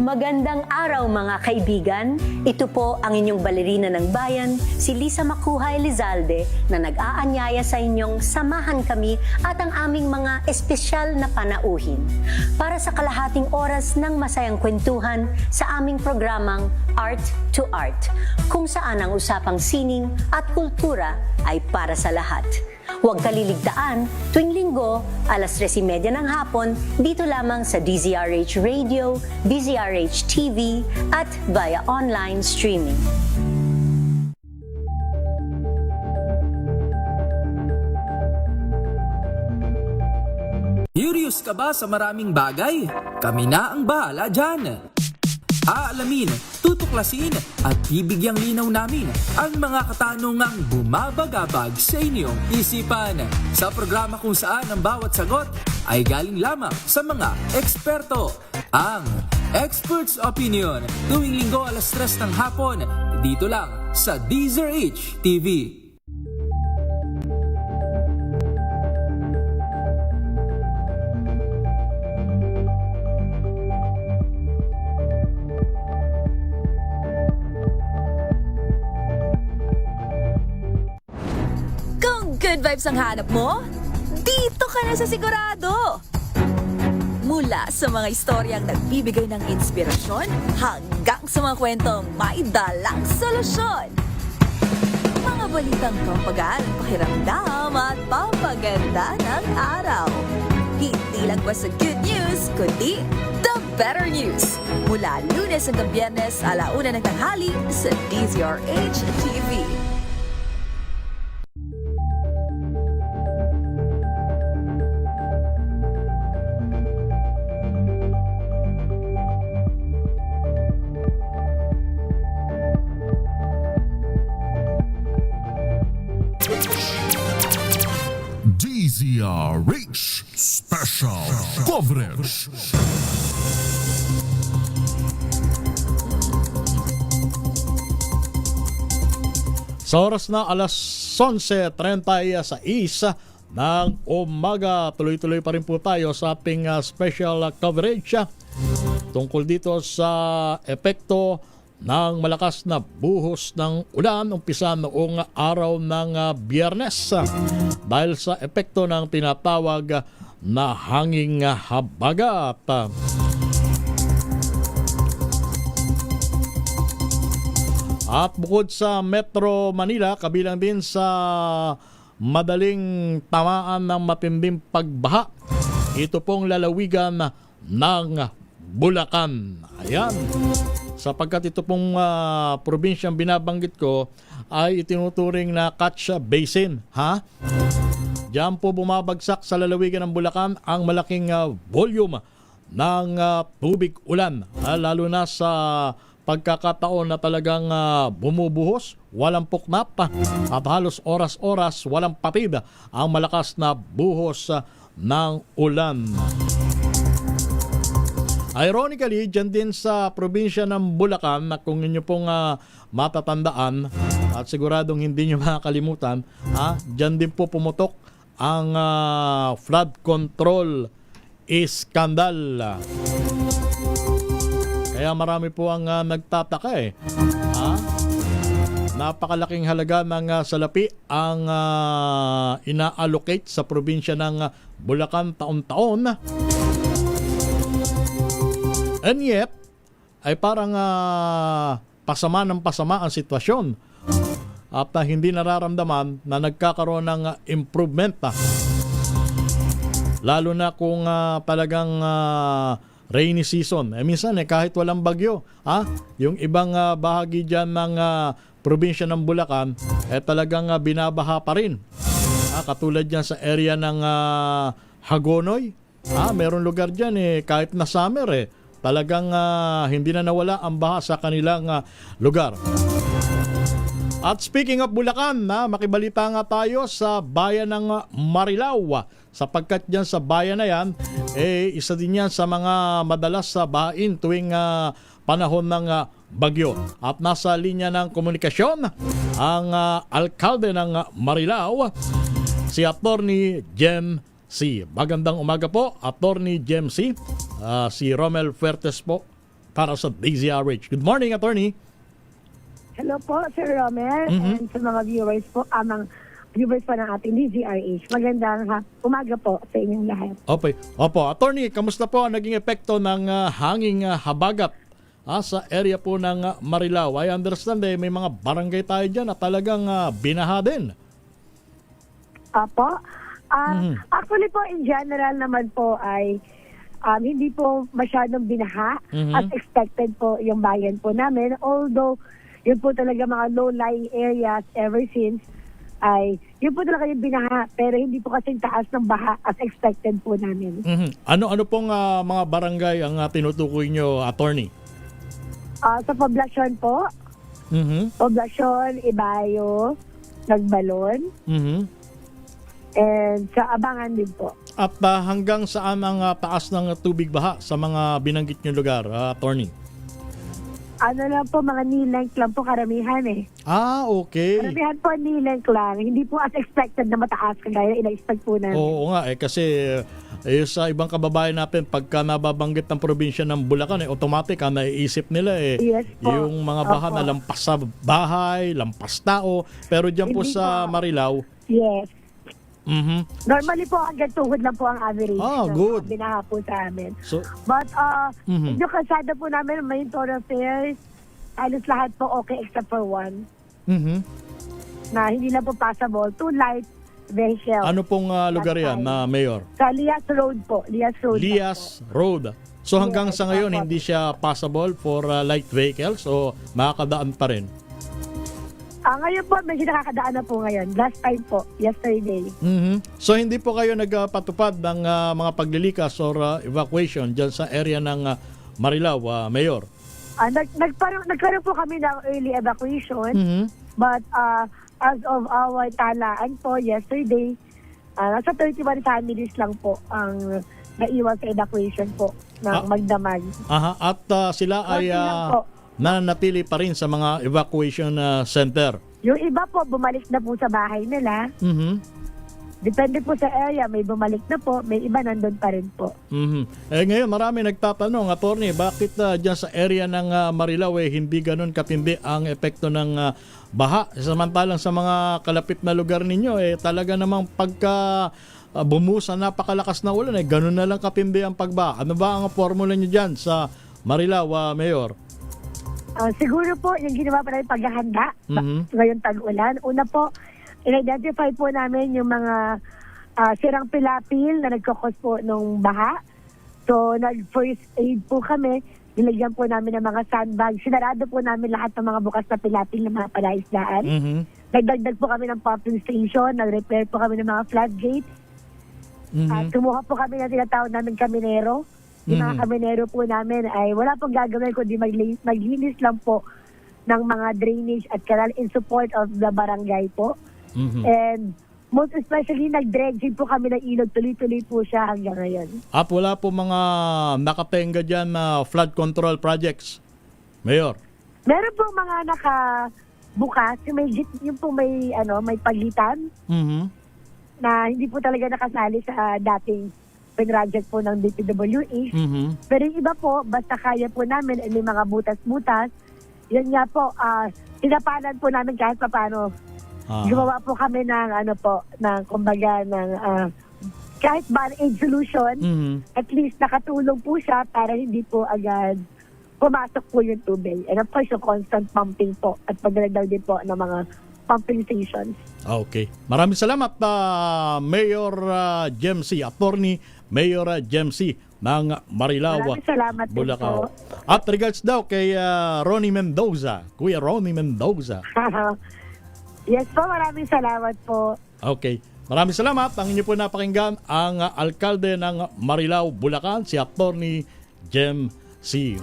[SPEAKER 22] Magandang araw mga kaibigan. Ito po ang inyong balerina ng bayan, si Lisa Makuhay Lizalde, na nag-aanyaya sa inyong samahan kami at ang aming mga espesyal na panauhin para sa kalahating oras ng masayang kwentuhan sa aming programang Art to Art, kung saan ang usapang sining at kultura ay para sa lahat. Huwag kaliligtaan, tuwing linggo, 3:30 ng hapon, dito lamang sa DZRH Radio, DZRH TV, at via online streaming.
[SPEAKER 5] Curious ka ba sa maraming bagay? Kami na ang bahala dyan. Aalamin, tutuklasin at bibigyang linaw namin ang mga katanungang bumabagabag sa inyong isipan. Sa programa kung saan ang bawat sagot ay galing lamang sa mga eksperto. Ang Expert's Opinion, tuwing linggo 3:00 ng hapon, dito lang sa DZRH TV.
[SPEAKER 8] Good vibes ang hanap mo? Dito ka na sa sigurado! Mula sa mga istoryang nagbibigay ng inspirasyon hanggang sa mga kwentong may dalang solusyon. Mga
[SPEAKER 2] Mga balitang pampagaan ng pakiramdam at pampaganda ng araw. Hindi lang basta good news, kundi the better news. Mula Lunes hanggang Biyernes, 1:00 ng tanghali sa DZRH TV.
[SPEAKER 9] DZRH Special Coverage.
[SPEAKER 11] Sa oras na alas 11:36 ng umaga, tuloy-tuloy pa rin po tayo sa ating special coverage tungkol dito sa epekto ng malakas na buhos ng ulan umpisa noong araw ng Biyernes dahil sa epekto ng tinatawag na hanging habagat. At bukod sa Metro Manila, kabilang din sa madaling tamaan ng matinding pagbaha, ito pong lalawigan ng Bulacan. Ayan. Sapagkat ito pong probinsyang binabanggit ko ay itinuturing na Catch Basin. Diyan po bumabagsak sa lalawigan ng Bulacan ang malaking volume ng tubig ulan. Lalo na sa pagkakataon na talagang bumubuhos, walang puknap at halos oras-oras walang patid ang malakas na buhos ng ulan. Ironically, dyan din sa probinsya ng Bulacan na kung inyo pong matatandaan at siguradong hindi nyo makakalimutan, dyan din po pumutok ang flood control iskandal. Kaya marami po ang nagtataka Napakalaking halaga ng salapi ang ina-allocate sa probinsya ng Bulacan taon-taon. And yet, ay parang pasama ng pasama ang sitwasyon at hindi nararamdaman na nagkakaroon ng improvement. Lalo na kung talagang rainy season. Minsan kahit walang bagyo, yung ibang bahagi dyan ng probinsya ng Bulacan talagang binabaha pa rin. Katulad dyan sa area ng Hagonoy. Meron lugar dyan kahit na summer talagang hindi na nawala ang baha sa kanilang lugar. At speaking of Bulacan, makibalita nga tayo sa bayan ng Marilao sapagkat dyan sa bayan na yan, isa din yan sa mga madalas sa bahain tuwing panahon ng bagyo. At nasa linya ng komunikasyon ang alkalde ng Marilao, si Attorney Jem C. Magandang umaga po, Attorney Jem C. Si Romel Fuertes po para sa DZRH. Good morning, Attorney.
[SPEAKER 23] Hello po, Sir Romel, and sa mga viewers po, viewers pa ng ating DZRH. Magandang umaga po sa inyong lahat.
[SPEAKER 11] Okay. Opo, Attorney, kamusta po ang naging epekto ng hanging habagat sa area po ng Marilao? I understand may mga barangay tayo dyan na talagang binaha din.
[SPEAKER 23] Apo. Actually po, in general naman po ay hindi po masyadong binaha as expected po yung bayan po namin. Although, yun po talaga mga low-lying areas ever since ay yun po talaga yung binaha pero hindi po kasing taas ng baha as expected po namin.
[SPEAKER 11] Ano pong mga barangay ang tinutukoy nyo, Attorney?
[SPEAKER 23] Sa Poblacion po. Poblacion, Ibayo, Nagbalon. And sa Abangan din po.
[SPEAKER 11] At hanggang saan ang taas ng tubig baha sa mga binanggit nyo lugar, Attorney?
[SPEAKER 23] Ano lang po, mga knee-length lang po karamihan
[SPEAKER 11] Okay.
[SPEAKER 23] Karamihan po knee-length lang. Hindi po as expected na mataas kagaya ina-expect po namin.
[SPEAKER 11] Oo nga kasi sa ibang kababayan natin pagka nababanggit ng probinsya ng Bulacan automatic naiisip nila
[SPEAKER 23] yes,
[SPEAKER 11] yung mga baha na lampas sa bahay, lampas tao. Pero diyan po sa Marilao.
[SPEAKER 23] Yes. Normally po hanggang tuhod lang po ang average.
[SPEAKER 11] Good.
[SPEAKER 23] Binaha po sa amin. But yung kalsada po namin, main thoroughfares, halos lahat po okay except for one. na hindi na po passable to light vehicles.
[SPEAKER 11] Ano pong lugar yan, Mayor?
[SPEAKER 23] Sa Lias Road po. Lias Road.
[SPEAKER 11] Lias Road. So hanggang
[SPEAKER 23] Yes,
[SPEAKER 11] sa ngayon,
[SPEAKER 23] opo.
[SPEAKER 11] hindi siya passable for light vehicles o makakadaan pa rin?
[SPEAKER 23] Ngayon po, medyo nakakadaan na po ngayon. Last time po, yesterday.
[SPEAKER 11] So hindi po kayo nagpatupad ng mga paglilikas or evacuation dyan sa area ng Marilao, Mayor?
[SPEAKER 23] Nagkaroon po kami ng early evacuation. But as of our talaan po yesterday, nasa 31 families lang po ang naiwan sa evacuation po ng Magdamag.
[SPEAKER 11] At sila ay
[SPEAKER 23] Konti lang po.
[SPEAKER 11] nananatili pa rin sa mga evacuation center.
[SPEAKER 23] Yung iba po, bumalik na po sa bahay nila. Depende po sa area, may bumalik na po, may iba nandun pa rin po.
[SPEAKER 11] Ngayon, marami nagtatanong, Attorney, bakit dyan sa area ng Marilao hindi ganun katindi ang epekto ng baha? Samantalang sa mga kalapit na lugar ninyo, talaga namang pagka bumusa napakalakas na ulan, ganun na lang katindi ang pagbaha. Ano ba ang formula nyo dyan sa Marilao, Mayor?
[SPEAKER 23] Siguro po, yung ginawa pa namin paghahanda ngayong tag-ulan. Una po, in-identify po namin yung mga sirang pilapil na nagkakos po nung baha. So, nag-first aid po kami. Nilagyan po namin ng mga sandbag. Sinarado po namin lahat ng mga bukas na pilapil ng mga palaisdaan. Nagdagdag po kami ng pumping station. Nag-repair po kami ng mga floodgates. Kumuha po kami ng tinatawag namin kaminero. Yung mga kaminero po namin ay wala pong gagawin kundi maglinis lang po ng mga drainage at canal in support of the barangay po. And most especially, nag-dredging po kami ng ilog. Tuloy-tuloy po siya hanggang ngayon.
[SPEAKER 11] Wala po mga nakatenga dyan na flood control projects, Mayor?
[SPEAKER 23] Meron po mga nakabukas. Yung po may pagitan na hindi po talaga nakasali sa dating project po ng DPWH. Pero yung iba po, basta kaya po namin, may mga butas-butas. Yan nga po, tinapanan po namin kahit pa paano. Gumawa po kami ng kahit band-aid solution, at least nakatulong po siya para hindi po agad pumasok po yung tubig. And of course, yung constant pumping po at pagdalagdag din po ng mga pumping stations.
[SPEAKER 11] Okay. Maraming salamat, Mayor Jemsy, Attorney Mayor Jemsy ng Marilao,
[SPEAKER 23] Maraming salamat din
[SPEAKER 11] Bulacan.
[SPEAKER 23] po.
[SPEAKER 11] At regards daw kay Ronnie Mendoza, Kuya Ronnie Mendoza.
[SPEAKER 23] Yes po, maraming salamat po.
[SPEAKER 11] Okay. Maraming salamat. Ang inyo po napakinggan ang alkalde ng Marilao, Bulacan, si Attorney Jemsy.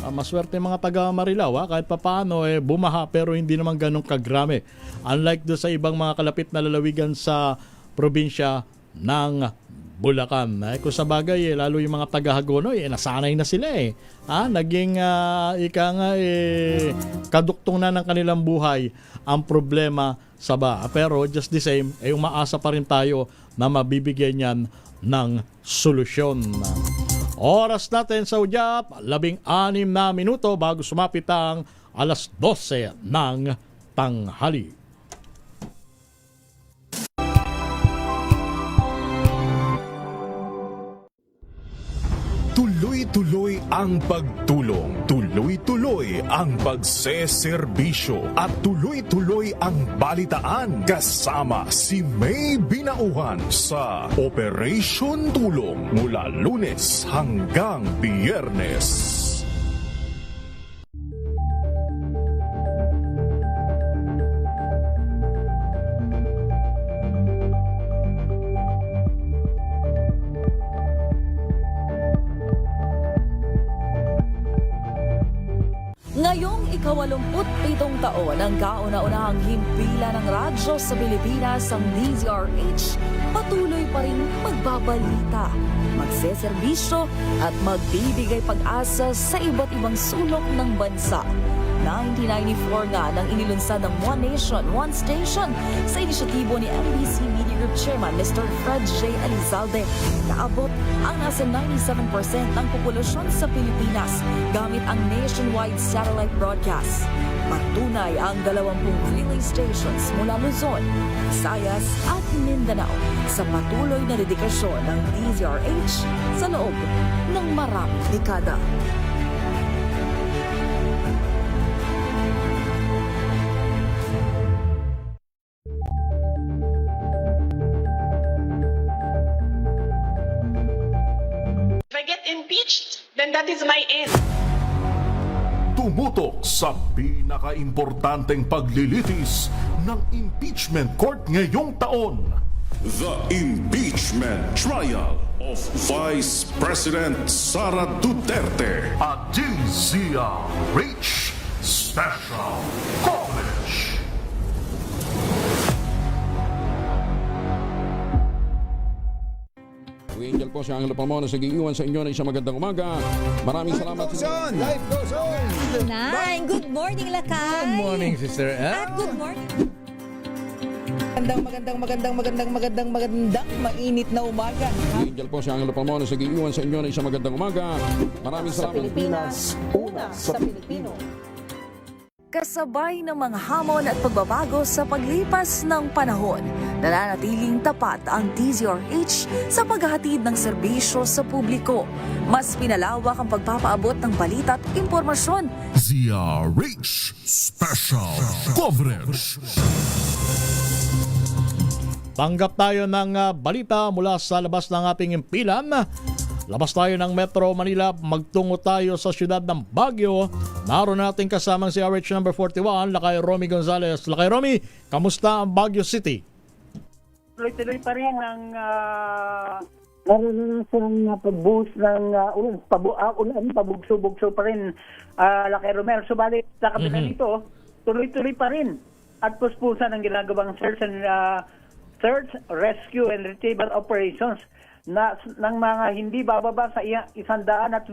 [SPEAKER 11] Maswerte mga taga Marilao, kahit papaano bumaha pero hindi naman ganun kagrame. Unlike do sa ibang mga kalapit na lalawigan sa probinsya ng Bulacan. Kung sa bagay, lalo yung mga taga-Hagonoy, nasanay na sila naging kaduktong na ng kanilang buhay ang problema sa baha. Pero just the same, umaasa pa rin tayo na mabibigyan yan ng solusyon. Oras natin sa udyap, 16 na minuto bago sumapit ang alas 12 ng tanghali.
[SPEAKER 9] Tuloy-tuloy ang pagtulong, tuloy-tuloy ang pagseserbisyo at tuloy-tuloy ang balitaan kasama si May Binauhan sa Operation Tulong mula Lunes hanggang Biyernes.
[SPEAKER 2] Ngayong ika-87 taon ang kauna-unahang himpilan ng radyo sa Pilipinas ang DZRH, patuloy pa rin magbabalita, magseserbisyo at magbibigay pag-asa sa iba't ibang sulok ng bansa. 1994 nga nang inilunsad ang One Nation, One Station sa inisyatibo ni MBC Media Group Chairman Mr. Fred J. Elizalde. Naabot ang nasa 97% ng populasyon sa Pilipinas gamit ang nationwide satellite broadcast. Patunay ang 20 relay stations mula Luzon, Visayas at Mindanao sa patuloy na dedikasyon ng DZRH sa loob ng maraming dekada.
[SPEAKER 4] Tuloy-tuloy ang pagtulong, tuloy-tuloy ang pagseserbisyo at tuloy-tuloy ang balitaan kasama si May Binauhan sa Operation Tulong mula Lunes hanggang Biyernes.
[SPEAKER 2] 「
[SPEAKER 4] impeached, then that is my end.
[SPEAKER 9] Tumutok sa pinaka-importanteng paglilitis ng impeachment court ngayong taon.
[SPEAKER 6] The Impeachment Trial of Vice President Sara Duterte
[SPEAKER 9] at DZRH Special Coverage.
[SPEAKER 10] Angel po si Angelo Palmona sa giiwan sa inyo na isang magandang umaga. Maraming salamat.
[SPEAKER 24] Life goes on!
[SPEAKER 8] Nine, good morning, Lakay!
[SPEAKER 24] Good morning, Sister Ann.
[SPEAKER 8] At good morning.
[SPEAKER 24] Magandang mainit na umaga.
[SPEAKER 10] Angel po si Angelo Palmona sa giiwan sa inyo na isang magandang umaga. Maraming
[SPEAKER 2] Sa
[SPEAKER 10] salamat.
[SPEAKER 2] Pilipinas, una sa Pilipino. Kasabay ng mga hamon at pagbabago sa paglipas ng panahon, nananatiling tapat ang DZRH sa paghahatid ng serbisyo sa publiko. Mas pinalawak ang pagpapaabot ng balita at impormasyon.
[SPEAKER 9] DZRH Special Coverage.
[SPEAKER 11] Tanggap tayo ng balita mula sa labas ng ating impilan. Labas tayo ng Metro Manila, magtungo tayo sa siyudad ng Baguio. Naroon natin kasamang si RH number 41, Lakay Romy Gonzales. Lakay Romy, kamusta ang Baguio City?
[SPEAKER 25] Tuloy-tuloy pa rin ang naranasan na pag-boost ng ulan, pabugso-bugso pa rin, Lakay Romel. Subalit sa kabila nito, tuloy-tuloy pa rin at puspusan ang ginagawang search, rescue, and retrieval operations ng mga hindi bababa sa 150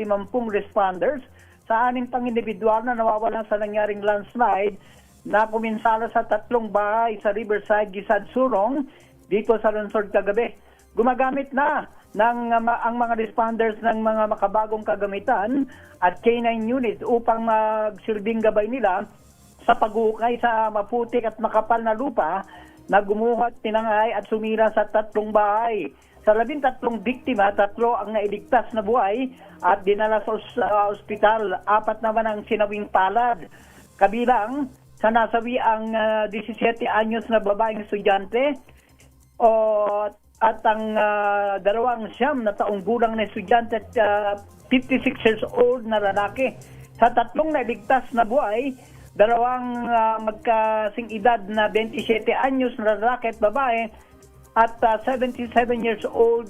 [SPEAKER 25] responders sa 6 pang individual na nawawalan sa nangyaring landslide na kuminsala sa 3 bahay sa Riverside, Gisad, Surong dito sa lungsod kagabi. Gumagamit na ang mga responders ng mga makabagong kagamitan at K9 units upang magsilbing gabay nila sa paghukay sa maputik at makapal na lupa na gumuhat, tinangay at sumira sa 3 bahay. Sa 13 biktima, 3 ang nailigtas na buhay at dinala sa ospital. 4 naman ang sinawing palad. Kabilang sa nasawi ang 17 anyos na babaeng estudyante at ang 2 na taong gulang na estudyante at 56 years old na lalaki. Sa 3 nailigtas na buhay, 2 magkasing edad na 27 anyos na lalaki at babae at 77 years old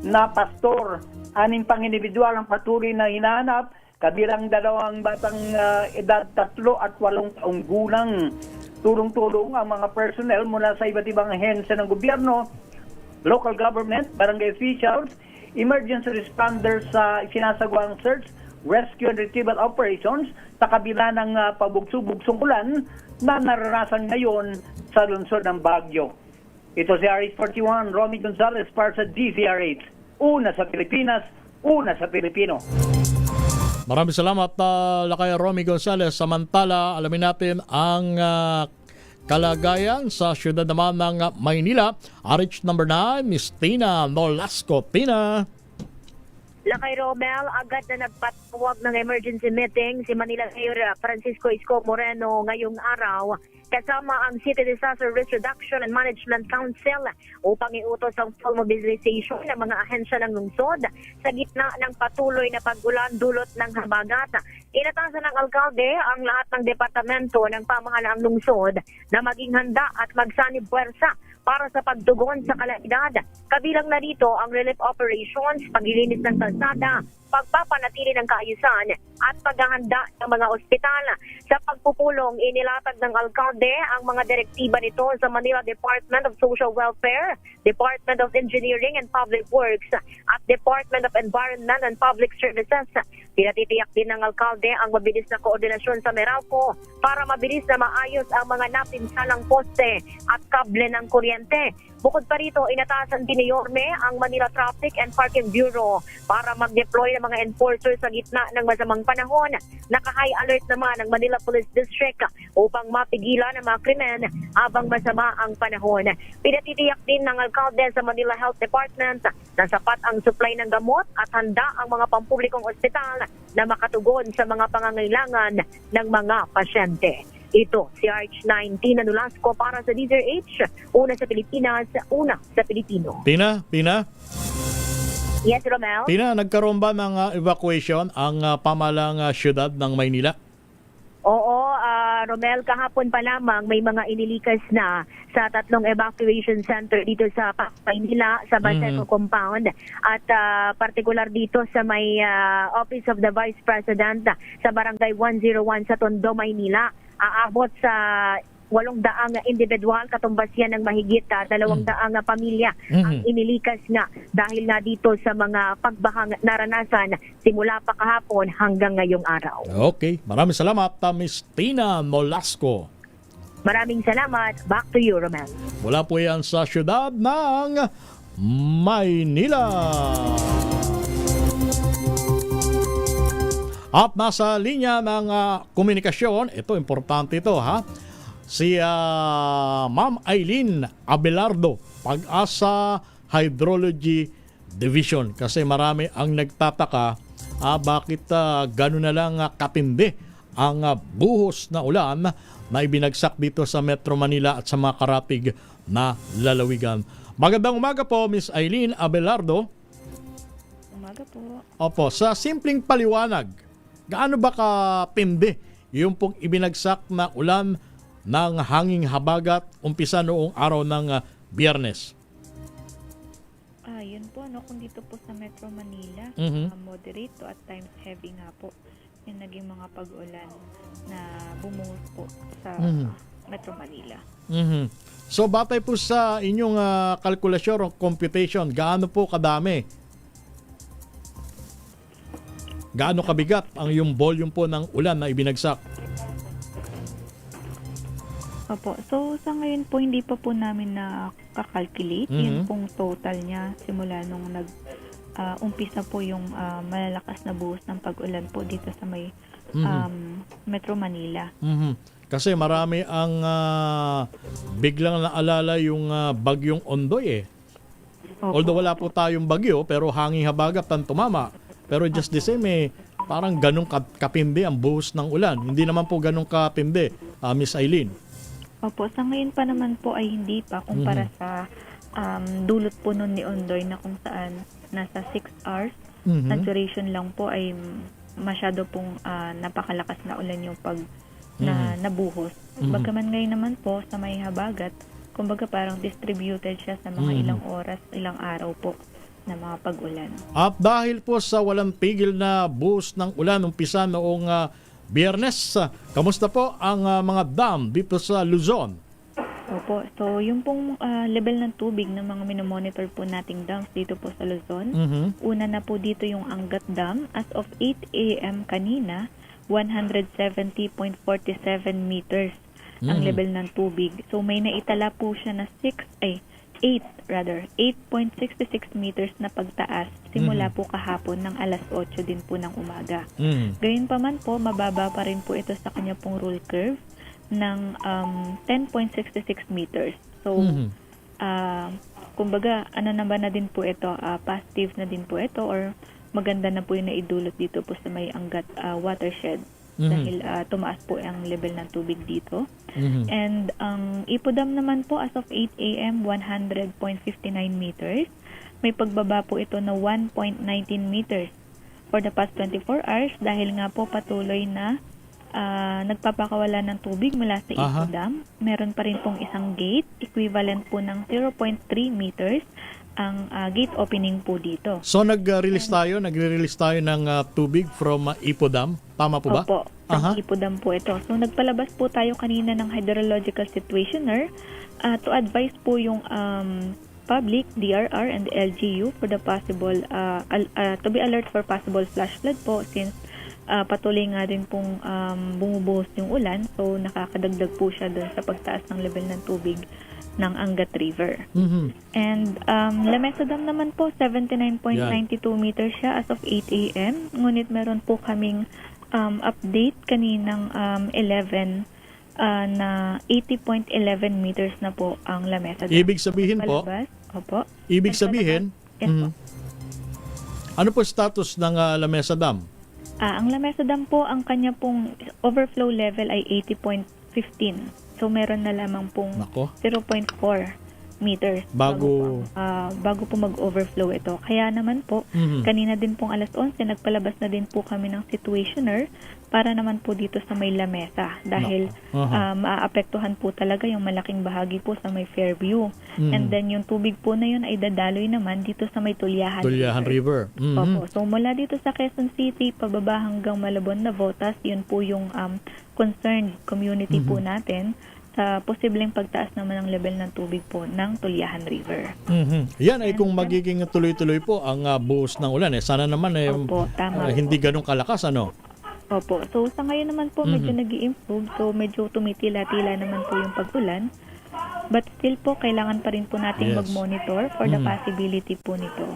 [SPEAKER 25] na pastor. 6 pang individual ang patuloy na hinahanap, kabilang 2 batang edad 3 at 8 taong gulang. Tulong-tulong ang mga personnel mula sa iba't ibang ahensya ng gobyerno, local government, barangay officials, emergency responders sa sinasagawang search, rescue and retrieval operations sa kabila ng pabugso-bugsong ulan na naranasan ngayon sa lungsod ng Baguio. Ito si RH41, Romy Gonzales para sa DZRH. Una sa Pilipinas, una sa Pilipino.
[SPEAKER 11] Maraming salamat, Lakay Romy Gonzales. Samantala, alamin natin ang kalagayan sa siyudad naman ng Maynila. RH number 9, Miss Tina Nolasco. Tina.
[SPEAKER 26] Lakay Romel, agad na nagpatawag ng emergency meeting si Manila Mayor Francisco Isko Moreno ngayong araw kasama ang City Disaster Risk Reduction and Management Council upang iutos ang full mobilization ng mga ahensya ng lungsod sa gitna ng patuloy na pag-ulan dulot ng habagat. Inatasan ng alkalde ang lahat ng departamento ng pamahalaang lungsod na maging handa at magsanib puwersa para sa pagtugon sa kalamidad. Kabilang na dito ang relief operations, paglilinis ng kalsada, pagpapanatili ng kaayusan at paghahanda ng mga ospital. Sa pagpupulong, inilatag ng alkalde ang mga direktiba nito sa Manila Department of Social Welfare, Department of Engineering and Public Works at Department of Environment and Public Services. Pinatitiyak din ng alkalde ang mabilis na koordinasyon sa Meralco para mabilis na maayos ang mga napinsalang poste at kable ng kuryente. Bukod pa rito, inatasan din ni Yorme ang Manila Traffic and Parking Bureau para mag-deploy ng mga enforcers sa gitna ng masamang panahon. Naka-high alert naman ang Manila Police District upang mapigilan ang mga krimen habang masama ang panahon. Pinatitiyak din ng alkalde sa Manila Health Department na sapat ang supply ng gamot at handa ang mga pampublikong ospital na makatugon sa mga pangangailangan ng mga pasyente. Ito si RH19 na Nolasco para sa DZRH, una sa Pilipinas, una sa Pilipino.
[SPEAKER 11] Pina?
[SPEAKER 26] Yes, Romel?
[SPEAKER 11] Tina, nagkaroon ba ng evacuation ang pamalang syudad ng Maynila?
[SPEAKER 26] Oo, Romel, kahapon pa lamang may mga inilikas na sa 3 evacuation center dito sa Maynila, sa Baseco Compound at partikular dito sa may Office of the Vice President sa Barangay 101 sa Tondo, Maynila. Aabot sa 800 individual, katumbas yan ng mahigit 200 pamilya ang inilikas nga dahil na dito sa mga pagbahang naranasan simula pa kahapon hanggang ngayong araw.
[SPEAKER 11] Okay, maraming salamat, Miss Tina Nolasco.
[SPEAKER 26] Maraming salamat. Back to you, Romel.
[SPEAKER 11] Mula po yan sa syudad ng Maynila. At nasa linya ng komunikasyon, ito, importante ito ha, si Ma'am Eileen Abelardo, Pag-asa Hydrology Division. Kasi marami ang nagtataka bakit gano'n na lang katindi ang buhos na ulan na ibinagsak dito sa Metro Manila at sa mga karatig na lalawigan. Magandang umaga po, Miss Eileen Abelardo.
[SPEAKER 1] Umaga po.
[SPEAKER 11] Opo, sa simpleng paliwanag, gaano ba katindi yung pong ibinagsak na ulan ng hanging habagat umpisa noong araw ng Biyernes?
[SPEAKER 1] Yun po, kung dito po sa Metro Manila, moderate to at times heavy nga po yung naging mga pag-ulan na bumuhos po sa Metro Manila.
[SPEAKER 11] So batay po sa inyong kalkulasyon o computation, gaano po kadami? Gaano kabigat ang yung volume po ng ulan na ibinagsak?
[SPEAKER 1] Opo. So, sa ngayon po, hindi pa po namin na-calculate. Yun pong total niya simula nung umpisa po yung malalakas na buhos ng pag-ulan po dito sa may Metro Manila.
[SPEAKER 11] Kasi marami ang biglang naalala yung bagyong Ondoy eh. Although wala po tayong bagyo, pero hanging habagat ang tumama. Pero just the same parang ganong kapindi ang buhos ng ulan. Hindi naman po ganong kapindi, Miss Eileen.
[SPEAKER 1] Opo, sa ngayon pa naman po ay hindi pa kumpara sa dulot po nun ni Ondoy na kung saan nasa 6 hours na duration lang po ay masyado pong napakalakas na ulan yung na nabuhos. Bagaman ngayon naman po sa may habagat, kumbaga parang distributed siya sa mga ilang oras, ilang araw po na mga pag-ulan. At
[SPEAKER 11] dahil po sa walang pigil na buhos ng ulan umpisa noong Biyernes, kamusta po ang mga dam dito sa Luzon?
[SPEAKER 1] Opo, so yung pong level ng tubig ng mga minomonitor po nating dams dito po sa Luzon, una na po dito yung Angat Dam. As of 8 a.m. kanina, 170.47 meters ang level ng tubig. So may naitala po siya na 8.66 meters na pagtaas simula po kahapon ng alas 8 din po ng umaga. Gayunpaman po, mababa pa rin po ito sa kanya pong rule curve ng 10.66 meters. So, kumbaga, naman na din po ito, positive na din po ito or maganda na po yung naidulot dito po sa may Angat watershed. Dahil tumaas po ang level ng tubig dito. And ang Ipodam naman po as of 8 a.m. 100.59 meters. May pagbaba po ito na 1.19 meters for the past 24 hours dahil nga po patuloy na nagpapakawala ng tubig mula sa Ipodam. Meron pa rin pong isang gate equivalent po ng 0.3 meters ang gate opening po dito.
[SPEAKER 11] So nagre-release tayo ng tubig from Ipodam. Tama po ba?
[SPEAKER 1] Opo, sa Ipodam po ito. So nagpalabas po tayo kanina ng hydrological situationer to advise po yung public, DRR and LGU for the possible to be alert for possible flash flood po since patuloy nga din pong bumubuhos yung ulan. So nakakadagdag po siya doon sa pagtaas ng level ng tubig ng Angat River. And La Mesa Dam naman po, 79.92 meters siya as of 8 a.m. Ngunit meron po kaming update kaninang 11 na 80.11 meters na po ang La Mesa Dam.
[SPEAKER 11] Ibig sabihin po, Ibig sabihin, ano po status ng La Mesa Dam?
[SPEAKER 1] Ang La Mesa Dam po, ang kanya pong overflow level ay 80.15. So meron na lamang pong 0.4 meters
[SPEAKER 11] Bago
[SPEAKER 1] po mag-overflow ito. Kaya naman po, kanina din pong alas 11, nagpalabas na din po kami ng situationer para naman po dito sa may lamesa dahil maaapektuhan po talaga yung malaking bahagi po sa may Fairview. And then yung tubig po na yun ay dadaloy naman dito sa may Tulyahan
[SPEAKER 11] River.
[SPEAKER 1] Opo. So mula dito sa Quezon City, pababa hanggang Malabon, Navotas, yun po yung concerned community po natin sa posibleng pagtaas naman ng level ng tubig po ng Tulyahan River.
[SPEAKER 11] Yan ay kung magiging tuloy-tuloy po ang buhos ng ulan. Sana naman
[SPEAKER 1] Opo, tama
[SPEAKER 11] hindi ganun kalakas, ano?
[SPEAKER 1] Opo. So sa ngayon naman po medyo nag-i-improve. So medyo tumitila-tila naman po yung pag-ulan. But still po, kailangan pa rin po nating mag-monitor for the possibility po nito.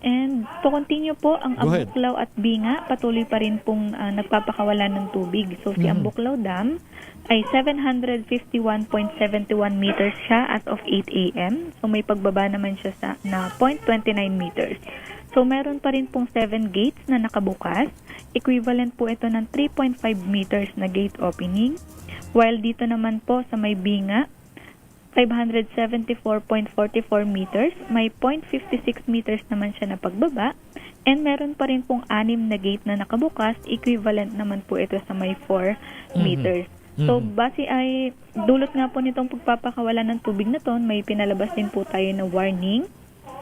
[SPEAKER 1] And to continue po, ang Ambuklaw at Binga patuloy pa rin pong nagpapakawalan ng tubig. So si Ambuklaw Dam ay 751.71 meters siya as of 8 a.m. So may pagbaba naman siya sa na 0.29 meters. So meron pa rin pong 7 gates na nakabukas. Equivalent po ito ng 3.5 meters na gate opening. While dito naman po sa may Binga, 574.44 meters, may 0.56 meters naman siya na pagbaba. And meron pa rin pong 6 na gate na nakabukas. Equivalent naman po ito sa may 4 meters. So, base ay dulot nga po nitong pagpapakawala ng tubig na to, may pinalabas din po tayo na warning.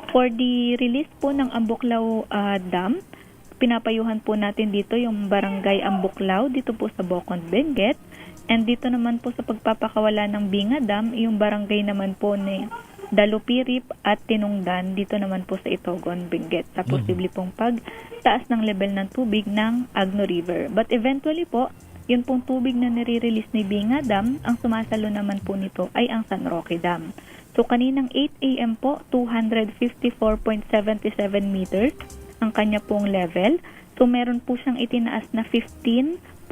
[SPEAKER 1] For the release po ng Ambuklaw Dam, pinapayuhan po natin dito yung Barangay Ambuklaw, dito po sa Bocon, Benguet. And dito naman po sa pagpapakawala ng Binga Dam, yung barangay naman po ni Dalupirip at Tinungdan, dito naman po sa Itogon, Benguet, sa posible pong pagtaas ng level ng tubig ng Agno River. But eventually po, yun pong tubig na nire-release ni Binga Dam, ang sumasalo naman po nito ay ang San Roque Dam. So kaninang 8 a.m. po, 254.77 meters ang kanya pong level. So meron po siyang itinaas na 15.05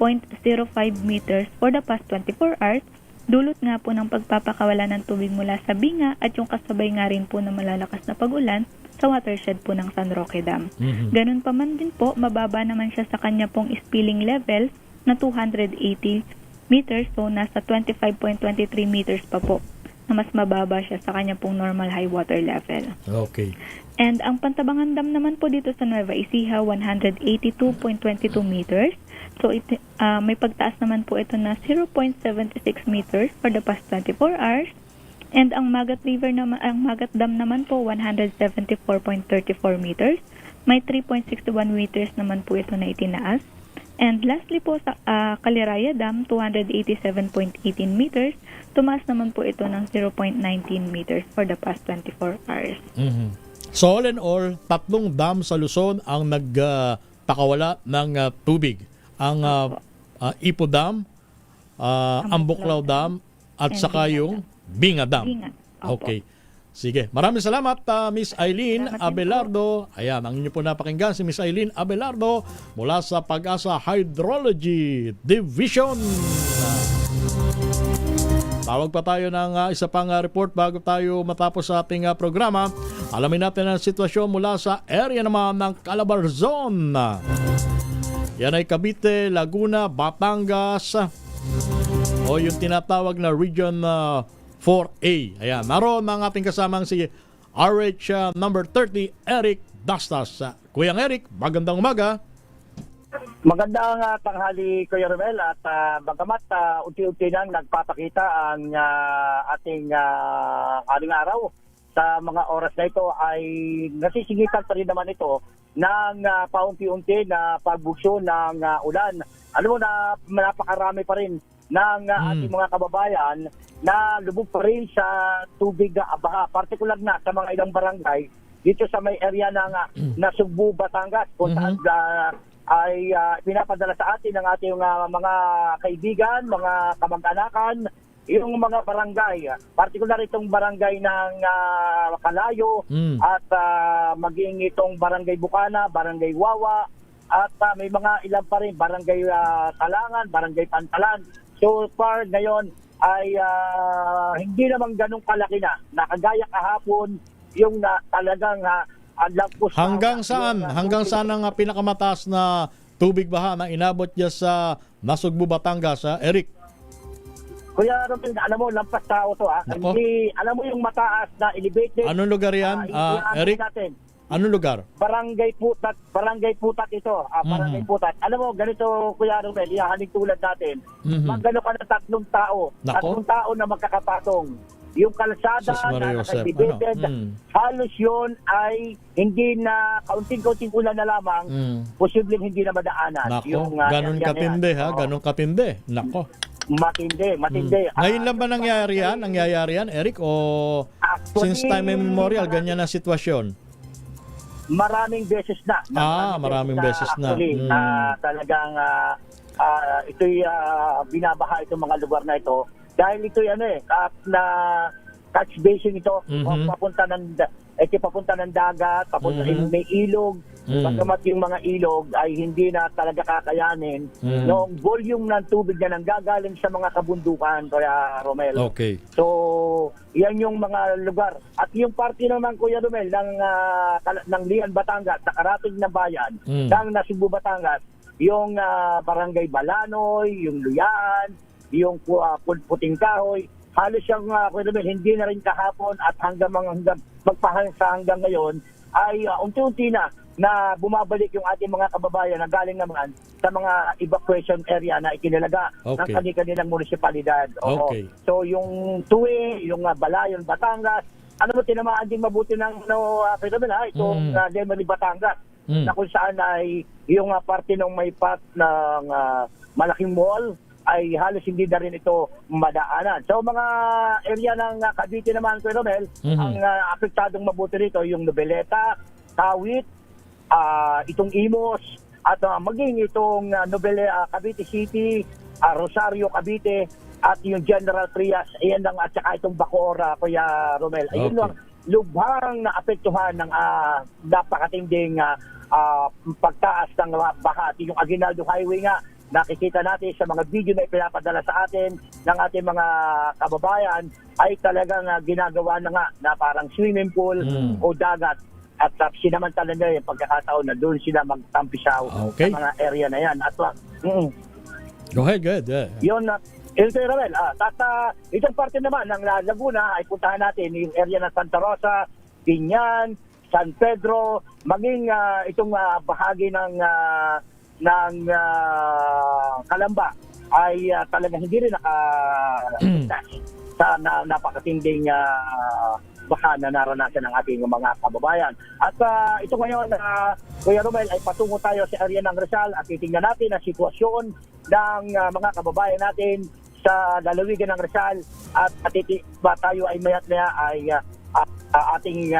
[SPEAKER 1] meters for the past 24 hours. Dulot nga po ng pagpapakawala ng tubig mula sa Binga at yung kasabay nga rin po na malalakas na pag-ulan sa watershed po ng San Roque Dam. Ganun pa man din po, mababa naman siya sa kanya pong spilling level na 280 meters, so nasa 25.23 meters pa po na mas mababa siya sa kanya pong normal high water level.
[SPEAKER 11] Okay.
[SPEAKER 1] And ang Pantabangan Dam naman po dito sa Nueva Ecija, 182.22 meters. So may pagtaas naman po ito na 0.76 meters for the past 24 hours. And ang Magat River naman, ang Magat Dam naman po 174.34 meters. May 3.61 meters naman po ito na itinaas. And lastly po sa Caliraya Dam, 287.18 meters. Tumaas naman po ito ng 0.19 meters for the past 24 hours.
[SPEAKER 11] So all in all, 3 dam sa Luzon ang nagpakawala ng tubig. Ang Ipo Dam, Ambuklaw Dam, at saka yung Binga Dam. Okay. Sige. Maraming salamat, Miss Eileen Abelardo. Ayan, ang inyo po napakinggan si Miss Eileen Abelardo mula sa Pag-asa Hydrology Division. Tawag pa tayo ng isa pang report bago tayo matapos sa ating programa. Alamin natin ang sitwasyon mula sa area naman ng Calabarzon. Yan ay Cavite, Laguna, Batangas, o yung tinatawag na Region 4A. Ayan, naroon ang ating kasamang si RH number 30, Eric Dastas. Kuyang Eric, magandang umaga.
[SPEAKER 7] Magandang tanghali, Kuya Romel, at bagamat unti-unti nang nagpapakita ang ating aling araw, sa mga oras na ito ay nasisigitan pa rin naman ito ng paunti-unti na pagbugso ng ulan. Alam mo na napakarami pa rin ng ating mga kababayan na lubog pa rin sa tubig baha, partikular na sa mga ilang barangay dito sa may area ng Nasugbu, Batangas, kung saan ay pinapadala sa atin ng ating mga kaibigan, mga kamag-anakan, yung mga barangay, partikular itong barangay ng Kalayo at maging itong barangay Bukana, barangay Wawa, at may mga ilan pa rin, barangay Talangan, barangay Pantalan. So far ngayon ay hindi naman ganun kalaki na kagaya kahapon yung talagang
[SPEAKER 11] hanggang saan ang pinakamataas na tubig baha na inabot niya sa Nasugbu, Batangas, Eric?
[SPEAKER 7] Kuya Romel, alam mo, lampas tao to
[SPEAKER 11] Nako.
[SPEAKER 7] Hindi, alam mo yung mataas na elevated.
[SPEAKER 11] Anong lugar yan, Eric?
[SPEAKER 7] Natin.
[SPEAKER 11] Anong lugar?
[SPEAKER 7] Barangay Putat ito. Barangay Putat. Alam mo, ganito, Kuya Romel, ihahaling tulad natin. Magano ka na 3 tao.
[SPEAKER 11] Nako.
[SPEAKER 7] 3 tao na magkakapatong. Yung kalsada
[SPEAKER 11] Sus, Maria
[SPEAKER 7] na
[SPEAKER 11] Josep,
[SPEAKER 7] naka-elevated,
[SPEAKER 11] ano?
[SPEAKER 7] halos yun ay hindi na kaunting-kaunting ulan na lamang, posibleng hindi na madaanan.
[SPEAKER 11] Nako,
[SPEAKER 7] Yung,
[SPEAKER 11] ganun
[SPEAKER 7] area na
[SPEAKER 11] katindi
[SPEAKER 7] yan.
[SPEAKER 11] ha, ganun katindi. Nako.
[SPEAKER 7] Matindi.
[SPEAKER 11] Ngayon lang ba nangyayari yan, Eric? O since time immemorial, ganyan ang sitwasyon?
[SPEAKER 7] Maraming beses na.
[SPEAKER 11] Maraming beses na.
[SPEAKER 7] Actually, talagang ito'y binabaha itong mga lugar na ito. Dahil ito'y na catch basin ito, papunta ng dagat, papunta may ilog. Pagkamat yung mga ilog ay hindi na talaga kakayanin noong volume ng tubig na nanggagaling sa mga kabundukan, Kuya Romel.
[SPEAKER 11] Okay.
[SPEAKER 7] So, yan yung mga lugar. At yung parte naman, Kuya Romel, ng Lian, Batangas, sa karating na bayan, ng Cebu, Batangas, yung Barangay Balanoy, yung Luyan, yung Puting Kahoy, halos yung Kuya Romel, hindi na rin kahapon at hanggang hanggang ngayon ay unti-unti na bumabalik yung ating mga kababayan na galing naman sa mga evacuation area na ikinalaga ng kanilang munisipalidad.
[SPEAKER 11] Okay.
[SPEAKER 7] So yung Tuwi, yung Balayon, Batangas, tinamaan din mabuti ng itong Lemery, Batangas, na kung saan ay yung parte ng may part ng malaking mall ay halos hindi na rin ito madaanan. So mga area ng Cavite naman, Kuya Romel, ang apektadong mabuti rito yung Noveleta, Kawit, itong Imos, at maging itong Cavite City, Rosario, Cavite, at yung General Trias, ayan lang, at saka itong Bacoor, Kuya Romel. Ayun lang, lubhang naapektuhan ng napakatinding pagtaas ng baha. At yung Aguinaldo Highway nga, nakikita natin sa mga video na ipinapadala sa atin ng ating mga kababayan ay talagang ginagawa na nga na parang swimming pool o dagat. At sinamantala na yung pagkakataon na doon sila magtampisaw sa mga area na yan. At
[SPEAKER 11] Go ahead. Yeah.
[SPEAKER 7] Yun, Romel, itong parte naman ng Laguna ay puntahan natin yung area ng Santa Rosa, Binyan, San Pedro, maging itong bahagi ng Calamba ay talagang hindi rin nakaligtas sa napakatinding baha na naranasan ng ating mga kababayan. At ito ngayon, Kuya Romel, ay patungo tayo sa area ng Rizal at titingnan natin ang sitwasyon ng mga kababayan natin sa lalawigan ng Rizal at tayo ay mayat-maya ay ating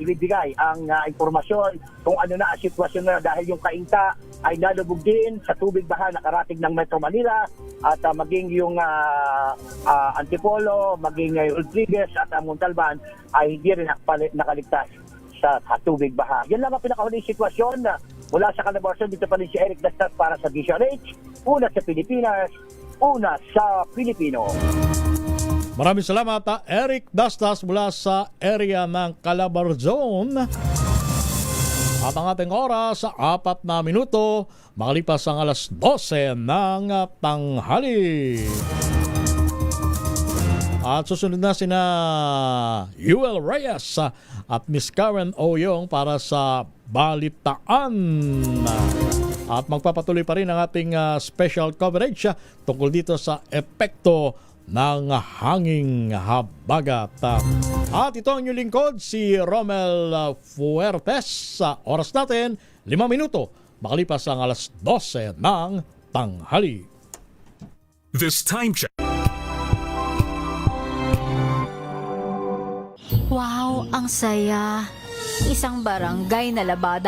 [SPEAKER 7] ibibigay ang impormasyon kung ano na ang sitwasyon na dahil yung Cainta ay nalubog din sa tubig baha na karating ng Metro Manila at maging yung Antipolo, maging Rodriguez at Montalban ay hindi rin nakaligtas sa tubig baha. Yan lang ang pinakahuling sitwasyon mula sa Calabarzon. Dito pa rin si Eric Dastat para sa DZRH, una sa Pilipinas, una sa Pilipino.
[SPEAKER 11] Maraming salamat, Eric Dastas mula sa area ng Calabarzon. At ang ating oras, 4 na minuto, makalipas ang alas 12 ng tanghali. At susunod na sina Yuel Reyes at Miss Karen Oyong para sa Balitaan. At magpapatuloy pa rin ang ating special coverage tungkol dito sa epekto ng hanging habagat. At ito ang inyong lingkod, si Romel Fuertes. Sa oras natin, 5 minuto, makalipas ang alas 12 ng tanghali.
[SPEAKER 9] This time check.
[SPEAKER 8] Wow, ang saya. Isang barangay na labada